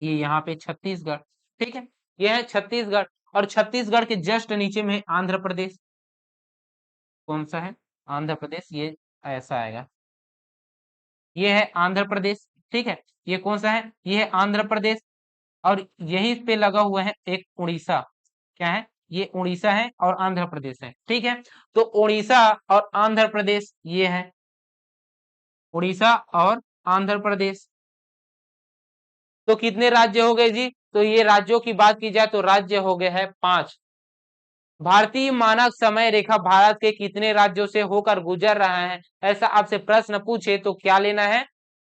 यहाँ पे छत्तीसगढ़। ठीक है, ये है छत्तीसगढ़, और छत्तीसगढ़ के जस्ट नीचे में है आंध्र प्रदेश। कौन सा है, आंध्र प्रदेश, ये ऐसा आएगा, ये है आंध्र प्रदेश। ठीक है, ये कौन सा है, ये है आंध्र प्रदेश, और यहीं पे लगा हुआ है एक उड़ीसा। क्या है, ये उड़ीसा है और आंध्र प्रदेश है। ठीक है, तो उड़ीसा और आंध्र प्रदेश ये है, उड़ीसा और आंध्र प्रदेश। तो कितने राज्य हो गए जी, तो ये राज्यों की बात की जाए तो राज्य हो गए हैं 5। भारतीय मानक समय रेखा भारत के कितने राज्यों से होकर गुजर रहा है, ऐसा आपसे प्रश्न पूछे तो क्या लेना है,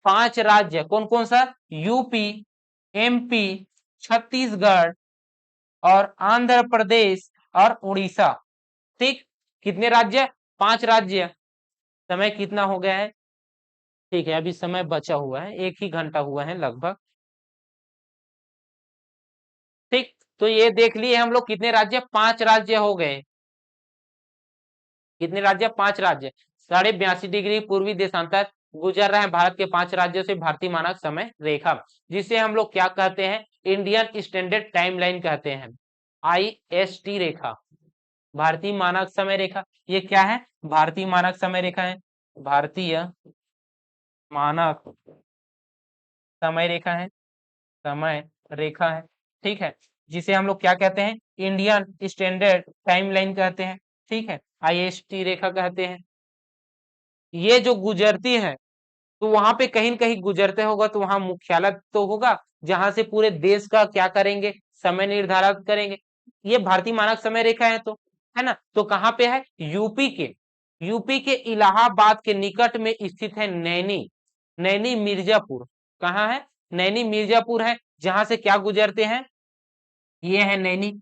5 राज्य। कौन कौन सा, यूपी, एमपी, छत्तीसगढ़ और आंध्र प्रदेश और उड़ीसा। ठीक, कितने राज्य, 5 राज्य। समय कितना हो गया है, ठीक है, अभी समय बचा हुआ है, 1 ही घंटा हुआ है लगभग। ठीक, तो ये देख लिए हम लोग कितने राज्य, 5 राज्य हो गए। कितने राज्य, 5 राज्य। 82.5 डिग्री पूर्वी देशांतर गुजर रहे हैं भारत के 5 राज्यों से भारतीय मानक समय रेखा, जिसे हम लोग क्या कहते हैं, इंडियन स्टैंडर्ड टाइम लाइन कहते हैं, IST रेखा, भारतीय मानक समय रेखा। ये क्या है? भारतीय मानक समय रेखा है, भारतीय मानक समय रेखा है, समय रेखा है, ठीक है, जिसे हम लोग क्या कहते हैं? इंडियन स्टैंडर्ड टाइमलाइन कहते हैं, ठीक है, IST रेखा कहते हैं। ये जो गुजरती है तो वहां पे कहीं न कहीं गुजरते होगा तो वहां मुख्यालय तो होगा जहां से पूरे देश का क्या करेंगे? समय निर्धारित करेंगे। ये भारतीय मानक समय रेखा है तो, है ना? तो कहाँ पे है? यूपी के इलाहाबाद के निकट में स्थित है नैनी, नैनी मिर्जापुर। कहाँ है? नैनी मिर्जापुर है, जहां से क्या गुजरते हैं? ये है नैनी,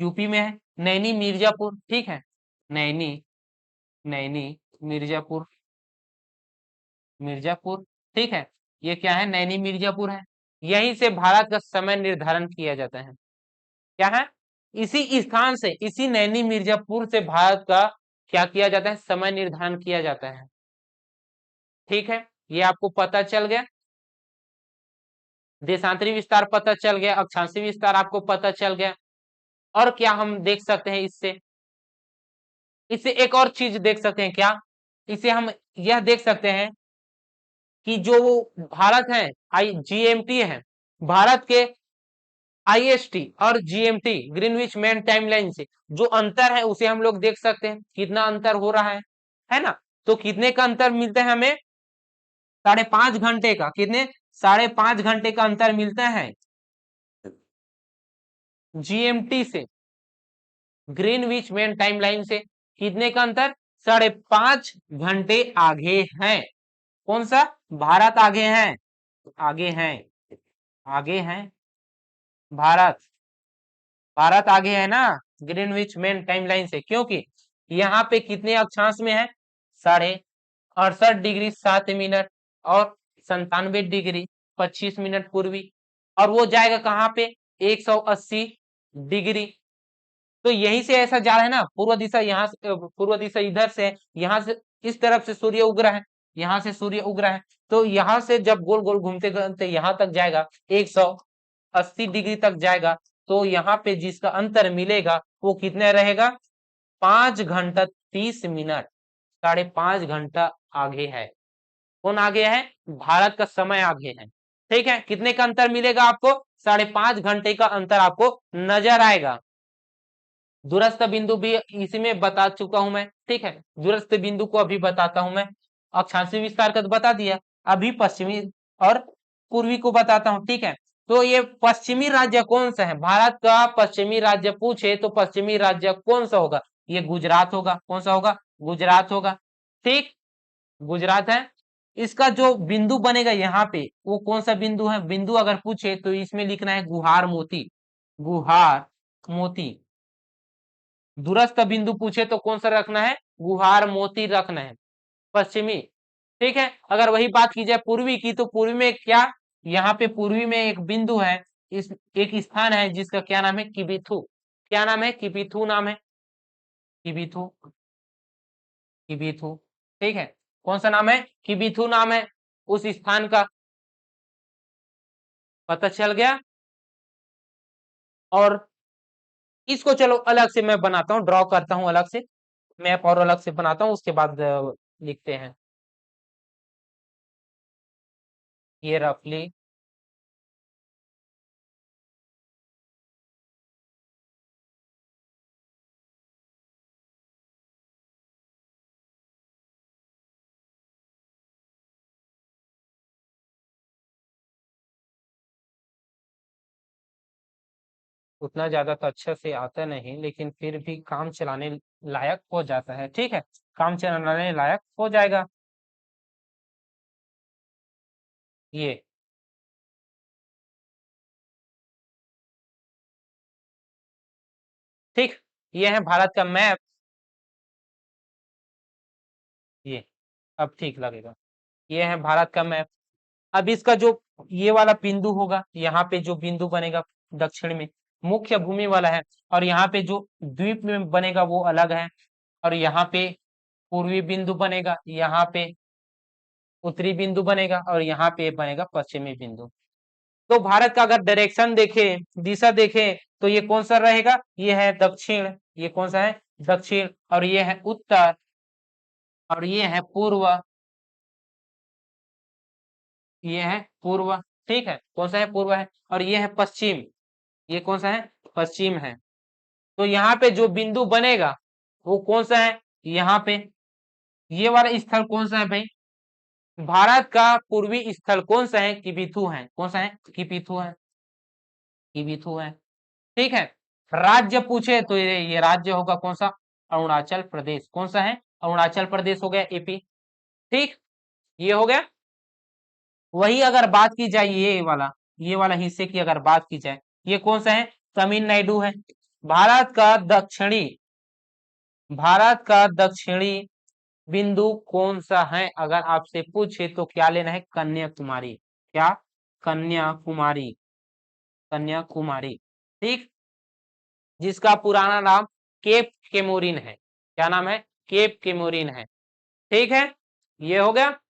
यूपी में है नैनी मिर्जापुर, ठीक है, नैनी, नैनी मिर्जापुर, मिर्जापुर, ठीक है, ये क्या है? नैनी मिर्जापुर है। यहीं से भारत का समय निर्धारण किया जाता है। क्या है? इसी स्थान से, इसी नैनी मिर्जापुर से भारत का क्या किया जाता है? समय निर्धारण किया जाता है, ठीक है, ये आपको पता चल गया। देशांतरी विस्तार पता चल गया, अक्षांशीय विस्तार आपको पता चल गया। और क्या हम देख सकते हैं इससे? इससे एक और चीज देख सकते हैं क्या? इसे हम यह देख सकते हैं कि जो भारत है, GMT है, भारत के IST और GMT ग्रीनविच मेन टाइमलाइन से जो अंतर है उसे हम लोग देख सकते हैं, कितना अंतर हो रहा है ना? तो कितने का अंतर मिलता है हमें? 5.5 घंटे का। कितने? 5.5 घंटे का अंतर मिलता है GMT से, ग्रीनविच मेन टाइमलाइन से। कितने का अंतर? 5.5 घंटे आगे है। कौन सा? भारत आगे है, आगे है, आगे है भारत, भारत आगे है ना ग्रीनविच मेन टाइमलाइन से, क्योंकि यहाँ पे कितने अक्षांश में है? 68.68 डिग्री 7 मिनट और 97 डिग्री 25 मिनट पूर्वी, और वो जाएगा कहाँ पे? 180 डिग्री। तो यहीं से ऐसा जा रहा है ना, पूर्व दिशा, यहाँ से पूर्व दिशा इधर से, यहाँ से इस तरफ से सूर्य उग रहा है, यहाँ से सूर्य उग रहा है, तो यहाँ से जब गोल गोल घूमते घूमते यहाँ तक जाएगा, 180 डिग्री तक जाएगा, तो यहाँ पे जिसका अंतर मिलेगा वो कितना रहेगा? 5 घंटा 30 मिनट, 5.5 घंटा आगे है। कौन आगे है? भारत का समय आगे है, ठीक है। कितने का अंतर मिलेगा आपको? 5.5 घंटे का अंतर आपको नजर आएगा। दूरस्थ बिंदु भी इसी में बता चुका हूं मैं, ठीक है, दूरस्थ बिंदु को अभी बताता हूं मैं। अक्षांशीय विस्तार का तो बता दिया, अभी पश्चिमी और पूर्वी को बताता हूं, ठीक है। तो ये पश्चिमी राज्य कौन सा है? भारत का पश्चिमी राज्य पूछे तो पश्चिमी राज्य कौन सा होगा? ये गुजरात होगा। कौन सा होगा? गुजरात होगा, ठीक, गुजरात है। इसका जो बिंदु बनेगा यहाँ पे वो कौन सा बिंदु है? बिंदु अगर पूछे तो इसमें लिखना है गुहार मोती, गुहार मोती। दूरस्थ बिंदु पूछे तो कौन सा रखना है? गुहार मोती रखना है, पश्चिमी, ठीक है। अगर वही बात की जाए पूर्वी की, तो पूर्वी में क्या? यहाँ पे पूर्वी में एक बिंदु है, इस एक स्थान है जिसका क्या नाम है? किबिथु। क्या नाम है? किबिथु नाम है, किबिथु, किबिथु, ठीक है। कौन सा नाम है? किबिथु नाम है उस स्थान का, पता चल गया। और इसको चलो अलग से मैं बनाता हूँ, ड्रॉ करता हूँ अलग से, मैप और अलग से बनाता हूँ, उसके बाद लिखते हैं। ये रफली उतना ज्यादा तो अच्छा से आता नहीं, लेकिन फिर भी काम चलाने लायक हो जाता है, ठीक है, काम चलाने लायक हो जाएगा। ये ठीक, ये है भारत का मैप। ये अब ठीक लगेगा। ये है भारत का मैप। अब इसका जो ये वाला बिंदु होगा, यहाँ पे जो बिंदु बनेगा दक्षिण में, मुख्य भूमि वाला है, और यहाँ पे जो द्वीप में बनेगा वो अलग है, और यहाँ पे पूर्वी बिंदु बनेगा, यहाँ पे उत्तरी बिंदु बनेगा, और यहाँ पे बनेगा पश्चिमी बिंदु। तो भारत का अगर डायरेक्शन देखे, दिशा देखे, तो ये कौन सा रहेगा? ये है दक्षिण। ये कौन सा है? दक्षिण, और ये है उत्तर, और ये है पूर्व, ये है पूर्व। ठीक है, कौन सा है? पूर्व है। और ये है पश्चिम, ये कौन सा है? पश्चिम है। तो यहाँ पे जो बिंदु बनेगा वो कौन सा है? यहाँ पे ये वाला स्थल कौन सा है भाई? भारत का पूर्वी स्थल कौन सा है? किबिथु है। कौन सा है? किबिथु है, किबिथु है। ठीक है। राज्य पूछे तो ये राज्य होगा कौन सा? अरुणाचल प्रदेश। कौन सा है? अरुणाचल प्रदेश हो गया, एपी। ठीक, ये हो गया। वही अगर बात की जाए ये वाला हिस्से की अगर बात की जाए, ये कौन सा है? तमिलनाडु है। भारत का दक्षिणी, भारत का दक्षिणी बिंदु कौन सा है अगर आपसे पूछे तो क्या लेना है? कन्याकुमारी। क्या? कन्याकुमारी, कन्याकुमारी। ठीक, जिसका पुराना नाम केप केमोरिन है। क्या नाम है? केप केमोरिन है। ठीक है, ये हो गया।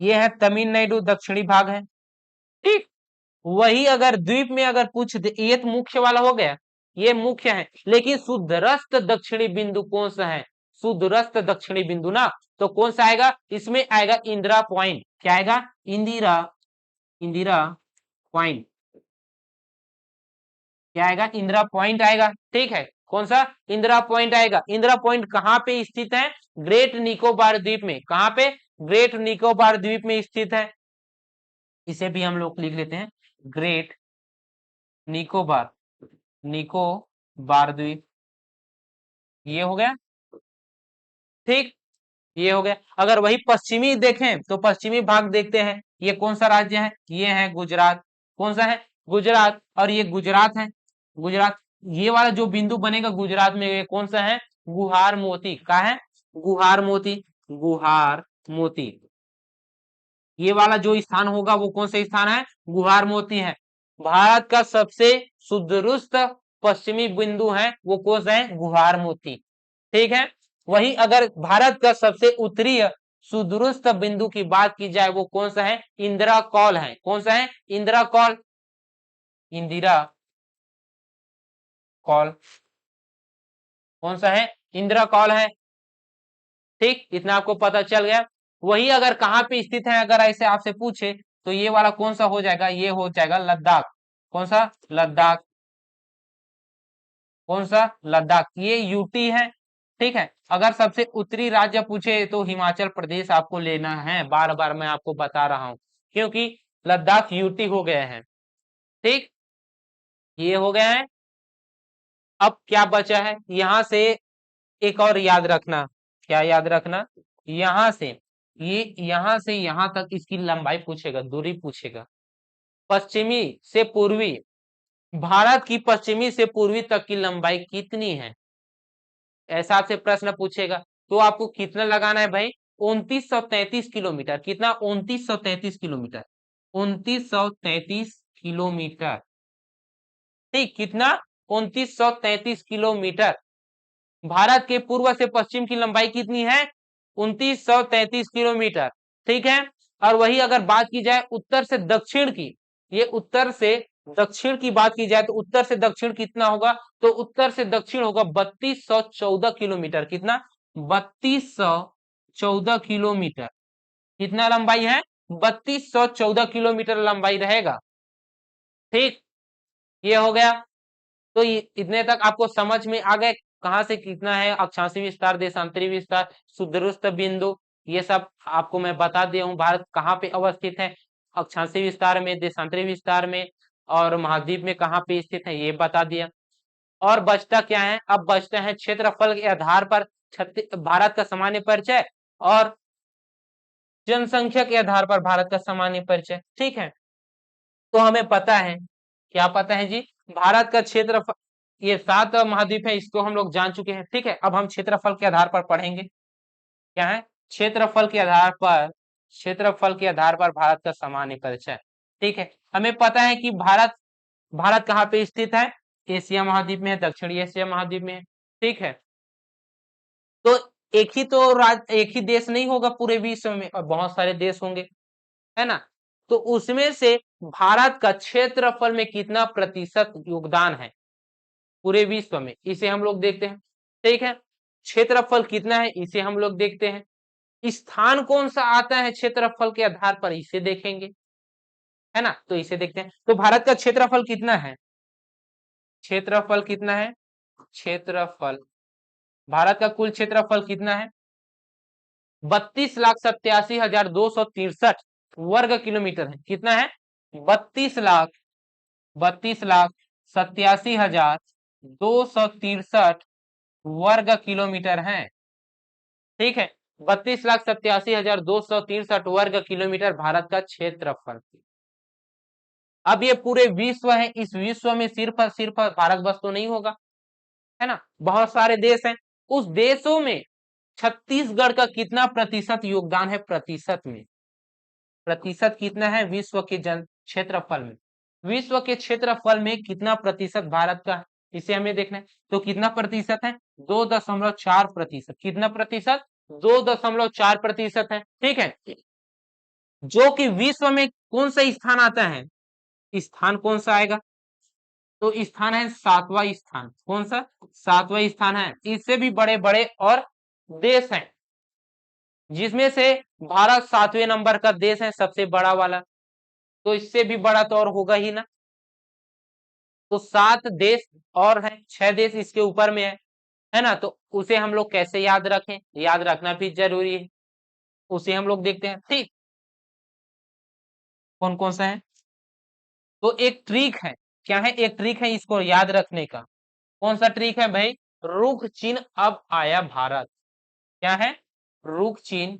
ये है तमिलनाडु, दक्षिणी भाग है। ठीक, वही अगर द्वीप में अगर पूछ दे, ये तो मुख्य वाला हो गया, ये मुख्य है, लेकिन शुद्धरस्त दक्षिणी बिंदु कौन सा है? शुद्धरस्त दक्षिणी बिंदु ना, तो कौन सा आएगा? इसमें आएगा इंदिरा पॉइंट। क्या आएगा? इंदिरा, इंदिरा पॉइंट। क्या आएगा? इंदिरा पॉइंट आएगा। ठीक है, कौन सा? इंदिरा पॉइंट आएगा। इंदिरा पॉइंट कहाँ पे स्थित है? ग्रेट निकोबार द्वीप में। कहाँ पे? ग्रेट निकोबार द्वीप में स्थित है। इसे भी हम लोग लिख लेते हैं, ग्रेट निकोबार, निकोबार द्वीप। ये हो गया। ठीक, ये हो गया। अगर वही पश्चिमी देखें तो पश्चिमी भाग देखते हैं, ये कौन सा राज्य है? ये है गुजरात। कौन सा है? गुजरात। और ये गुजरात है, गुजरात। ये वाला जो बिंदु बनेगा गुजरात में, ये कौन सा है? गुहार मोती का है, गुहार मोती, गुहार मोती। ये वाला जो स्थान होगा वो कौन सा स्थान है? गुहार मोती है। भारत का सबसे सुदूरस्थ पश्चिमी बिंदु है वो कौन सा है? गुहार मोती। ठीक है, वही अगर भारत का सबसे उत्तरीय सुदूरस्थ बिंदु की बात की जाए वो कौन सा है? इंदिरा कौल है। कौन सा है? इंदिरा कौल, इंदिरा कौल। कौन सा है? इंदिरा कौल है। ठीक, इतना आपको पता चल गया। वही अगर कहाँ पे स्थित है अगर ऐसे आपसे पूछे तो ये वाला कौन सा हो जाएगा? ये हो जाएगा लद्दाख। कौन सा? लद्दाख। कौन सा? लद्दाख। ये यूटी है। ठीक है, अगर सबसे उत्तरी राज्य पूछे तो हिमाचल प्रदेश आपको लेना है। बार बार मैं आपको बता रहा हूं, क्योंकि लद्दाख यूटी हो गए हैं। ठीक, ये हो गया है। अब क्या बचा है? यहां से एक और याद रखना। क्या याद रखना? यहां से ये, यहां से यहां तक इसकी लंबाई पूछेगा, दूरी पूछेगा। पश्चिमी से पूर्वी, भारत की पश्चिमी से पूर्वी तक की लंबाई कितनी है? ऐसा आपसे प्रश्न पूछेगा तो आपको कितना लगाना है भाई? 2933 किलोमीटर। कितना? 2933 किलोमीटर, 2933 किलोमीटर। ठीक, कितना? 2933 किलोमीटर। भारत के पूर्व से पश्चिम की लंबाई कितनी है? 2933 किलोमीटर। ठीक है, और वही अगर बात की जाए उत्तर से दक्षिण की, ये उत्तर से दक्षिण की बात की जाए तो उत्तर से दक्षिण कितना होगा? तो उत्तर से दक्षिण होगा 3214 किलोमीटर। कितना? 3214 किलोमीटर। कितना लंबाई है? 3214 किलोमीटर लंबाई रहेगा। ठीक, ये हो गया। तो इतने तक आपको समझ में आ गए कहां से कितना है? अक्षांशीय विस्तार, देशांतरी विस्तार, सुदूरस्थ बिंदु, ये सब आपको मैं बता दिया हूं। भारत कहाँ पे अवस्थित है? अक्षांशीय विस्तार में, देशांतरी विस्तार में, और महाद्वीप में कहाँ पे स्थित है ये बता दिया। और बचता क्या है? अब बचता है क्षेत्रफल के आधार पर भारत का सामान्य परिचय और जनसंख्या के आधार पर भारत का सामान्य परिचय। ठीक है, तो हमें पता है, क्या पता है जी? भारत का क्षेत्रफल, ये 7 महाद्वीप है, इसको हम लोग जान चुके हैं। ठीक है, अब हम क्षेत्रफल के आधार पर पढ़ेंगे। क्या है? क्षेत्रफल के आधार पर, क्षेत्रफल के आधार पर भारत का सामान्य परिचय। ठीक है, हमें पता है कि भारत, भारत कहाँ पे स्थित है? एशिया महाद्वीप में है, दक्षिणी एशिया महाद्वीप में है। ठीक है, तो एक ही तो एक ही देश नहीं होगा पूरे विश्व में, और बहुत सारे देश होंगे, है ना? तो उसमें से भारत का क्षेत्रफल में कितना प्रतिशत योगदान है पूरे विश्व में, इसे हम लोग देखते हैं। ठीक है। क्षेत्रफल कितना है इसे हम लोग देखते हैं। स्थान कौन सा आता है क्षेत्रफल के आधार पर इसे देखेंगे, है ना। तो इसे देखते हैं। तो भारत का क्षेत्रफल कितना है, क्षेत्रफल कितना है, क्षेत्रफल, भारत का कुल क्षेत्रफल कितना है, 32,87,263 वर्ग किलोमीटर है। कितना है, 32,87,263 वर्ग किलोमीटर है। ठीक है, 32,87,263 वर्ग किलोमीटर भारत का क्षेत्रफल। अब ये पूरे विश्व है, इस विश्व में सिर्फ भारत बस तो नहीं होगा, है ना, बहुत सारे देश हैं। उस देशों में छत्तीसगढ़ का कितना प्रतिशत योगदान है, प्रतिशत में, प्रतिशत कितना है विश्व के जन क्षेत्रफल में, विश्व के क्षेत्रफल में कितना प्रतिशत भारत का है, इसे हमें देखना है। तो कितना प्रतिशत है, 2.4%। कितना प्रतिशत, 2.4% है। ठीक है, जो कि विश्व में कौन सा स्थान आता है, स्थान कौन सा आएगा, तो स्थान है सातवां स्थान। कौन सा, सातवां स्थान है। इससे भी बड़े बड़े और देश हैं, जिसमें से भारत 7वें नंबर का देश है, सबसे बड़ा वाला। तो इससे भी बड़ा तो और होगा ही ना। तो 7 देश और हैं, 6 देश इसके ऊपर में है ना। तो उसे हम लोग कैसे याद रखें, याद रखना भी जरूरी है, उसे हम लोग देखते हैं। ठीक, कौन कौन सा है, तो एक ट्रिक है, क्या है, एक ट्रिक है इसको याद रखने का। कौन सा ट्रिक है भाई, रुख चिन्ह अब आया भारत। क्या है, रुख चिन्ह,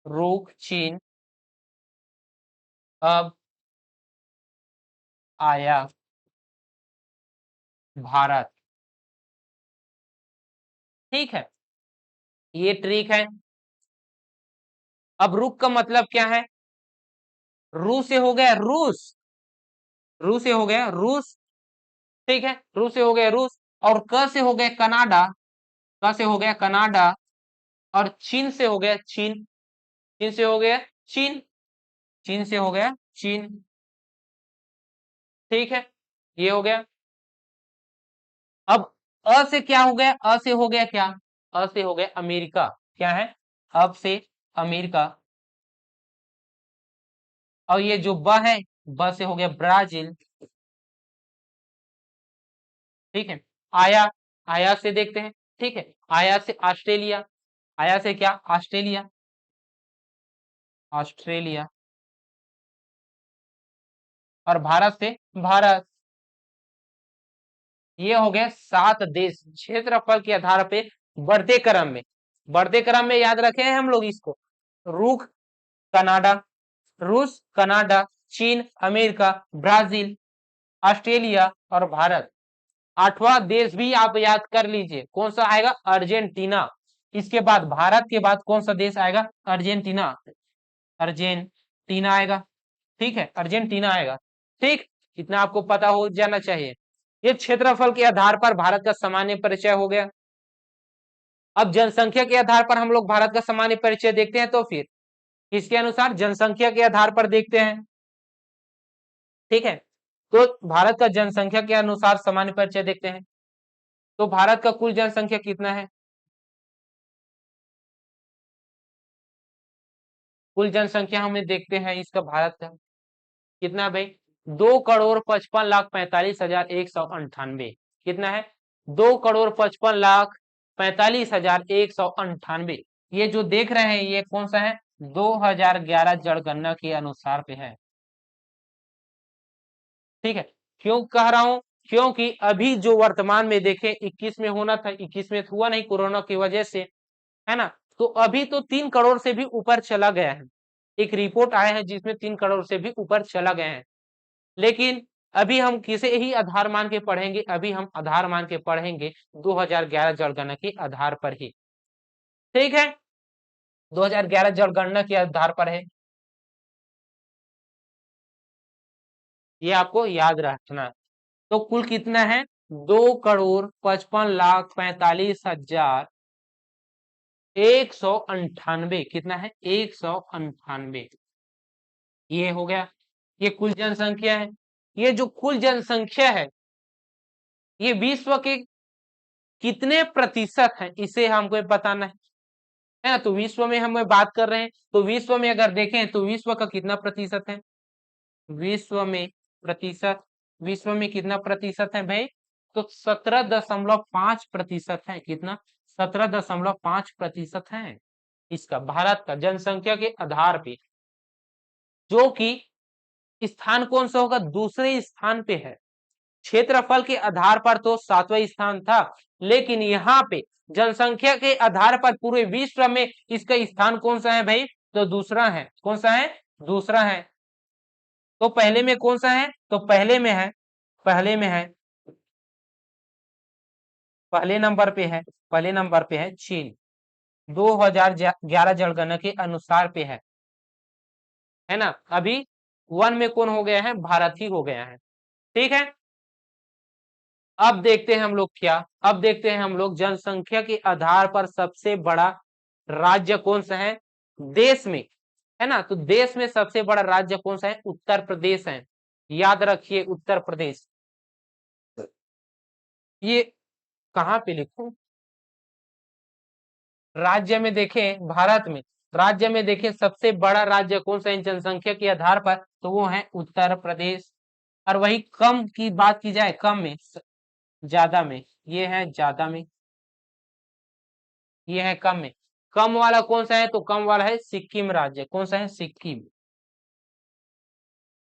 रुख चिन्ह अब आया भारत। ठीक है, ये ट्रिक है। अब रुख का मतलब क्या है, रू से हो गया रूस, रू से हो गया रूस। ठीक है, रू से हो गया रूस, और क से हो गया कनाडा, क से हो गया कनाडा, और चीन से हो गया चीन, चीन से हो गया चीन, चीन से हो गया चीन। ठीक है, ये हो गया। अब अ से क्या हो गया, अ से हो गया क्या, अ से हो गया अमेरिका। क्या है, अब से अमेरिका। और ये जो ब है, ब से हो गया ब्राजील। ठीक है, आया, आया से देखते हैं। ठीक है, आया से ऑस्ट्रेलिया, आया से क्या, ऑस्ट्रेलिया, ऑस्ट्रेलिया। और भारत से भारत। ये हो गए 7 देश क्षेत्रफल के आधार पे, बढ़ते क्रम में, बढ़ते क्रम में याद रखे हैं हम लोग इसको। रूस, कनाडा, रूस, कनाडा, चीन, अमेरिका, ब्राजील, ऑस्ट्रेलिया और भारत। 8वां देश भी आप याद कर लीजिए, कौन सा आएगा, अर्जेंटीना। इसके बाद भारत के बाद कौन सा देश आएगा, अर्जेंटीना, अर्जेंटीना आएगा। ठीक है, अर्जेंटीना आएगा। ठीक, इतना आपको पता हो जाना चाहिए। ये क्षेत्रफल के आधार पर भारत का सामान्य परिचय हो गया। अब जनसंख्या के आधार पर हम लोग भारत का सामान्य परिचय देखते हैं, तो फिर किसके अनुसार, जनसंख्या के आधार पर देखते हैं। ठीक है, तो भारत का जनसंख्या के अनुसार सामान्य परिचय देखते हैं। तो भारत का कुल जनसंख्या कितना है, कुल जनसंख्या हमें देखते हैं इसका भारत का कितना भाई, 2,55,45,198। कितना है, 2,55,45,198। ये जो देख रहे हैं ये कौन सा है, 2011 जनगणना के अनुसार पे है। ठीक है, क्यों कह रहा हूं, क्योंकि अभी जो वर्तमान में देखें 21 में होना था, 21 में हुआ नहीं कोरोना की वजह से, है ना। तो अभी तो 3 करोड़ से भी ऊपर चला गया है, एक रिपोर्ट आया है जिसमें 3 करोड़ से भी ऊपर चला गया है। लेकिन अभी हम किसे ही आधार मान के पढ़ेंगे, अभी हम आधार मान के पढ़ेंगे 2011 जनगणना के आधार पर ही। ठीक है, 2011 जनगणना के आधार पर है, ये आपको याद रखना है। तो कुल कितना है, 2,55,45,198। कितना है, 198। ये हो गया, ये कुल जनसंख्या है। ये जो कुल जनसंख्या है, ये विश्व के कितने प्रतिशत हैं इसे हमको बताना है ना। तो विश्व में हम बात कर रहे हैं, तो विश्व में अगर देखें तो विश्व का कितना प्रतिशत है, विश्व में प्रतिशत, विश्व में कितना प्रतिशत है भाई, तो 17.5% है। कितना, 17.5% है इसका भारत का जनसंख्या के आधार पे, जो कि स्थान कौन सा होगा, दूसरे स्थान पे है। क्षेत्रफल के आधार पर तो 7वां स्थान था, लेकिन यहाँ पे जनसंख्या के आधार पर पूरे विश्व में इसका स्थान कौन सा है भाई, तो दूसरा है। कौन सा है, दूसरा है। तो पहले में कौन सा है, तो पहले में है, पहले में है, पहले नंबर पे है, पहले नंबर पे है चीन, 2011 जनगणना के अनुसार पे है ना। अभी वन में कौन हो गया है, भारत ही हो गया है। ठीक है, अब देखते हैं हम लोग क्या, अब देखते हैं हम लोग जनसंख्या के आधार पर सबसे बड़ा राज्य कौन सा है देश में, है ना। तो देश में सबसे बड़ा राज्य कौन सा है, उत्तर प्रदेश है। याद रखिए उत्तर प्रदेश। ये कहां पे लिखूं, राज्य में देखें, भारत में राज्य में देखें सबसे बड़ा राज्य कौन सा है जनसंख्या के आधार पर, तो वो है उत्तर प्रदेश। और वही कम की बात की जाए, कम में, ज्यादा में, ये है ज्यादा में, ये है कम में। कम वाला कौन सा है, तो कम वाला है सिक्किम राज्य। कौन सा है, सिक्किम।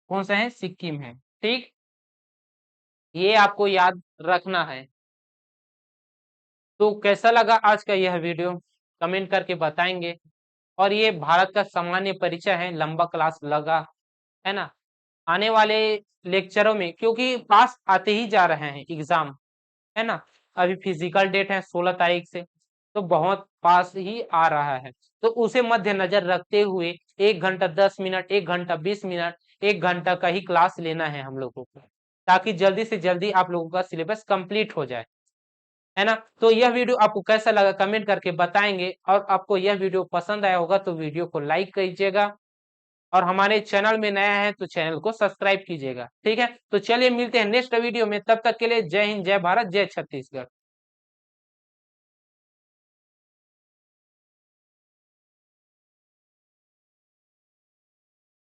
कौन सा है, सिक्किम है। ठीक, ये आपको याद रखना है। तो कैसा लगा आज का यह वीडियो, कमेंट करके बताएंगे। और ये भारत का सामान्य परिचय है, लंबा क्लास लगा, है ना। आने वाले लेक्चरों में, क्योंकि पास आते ही जा रहे हैं एग्जाम, है ना। अभी फिजिकल डेट है 16 तारीख से, तो बहुत पास ही आ रहा है। तो उसे मद्देनजर रखते हुए 1 घंटा 10 मिनट, 1 घंटा 20 मिनट, 1 घंटा का ही क्लास लेना है हम लोगों को, ताकि जल्दी से जल्दी आप लोगों का सिलेबस कंप्लीट हो जाए, है ना। तो यह वीडियो आपको कैसा लगा कमेंट करके बताएंगे, और आपको यह वीडियो पसंद आया होगा तो वीडियो को लाइक कीजिएगा, और हमारे चैनल में नया है तो चैनल को सब्सक्राइब कीजिएगा। ठीक है, तो चलिए मिलते हैं नेक्स्ट वीडियो में, तब तक के लिए जय हिंद, जय भारत, जय छत्तीसगढ़।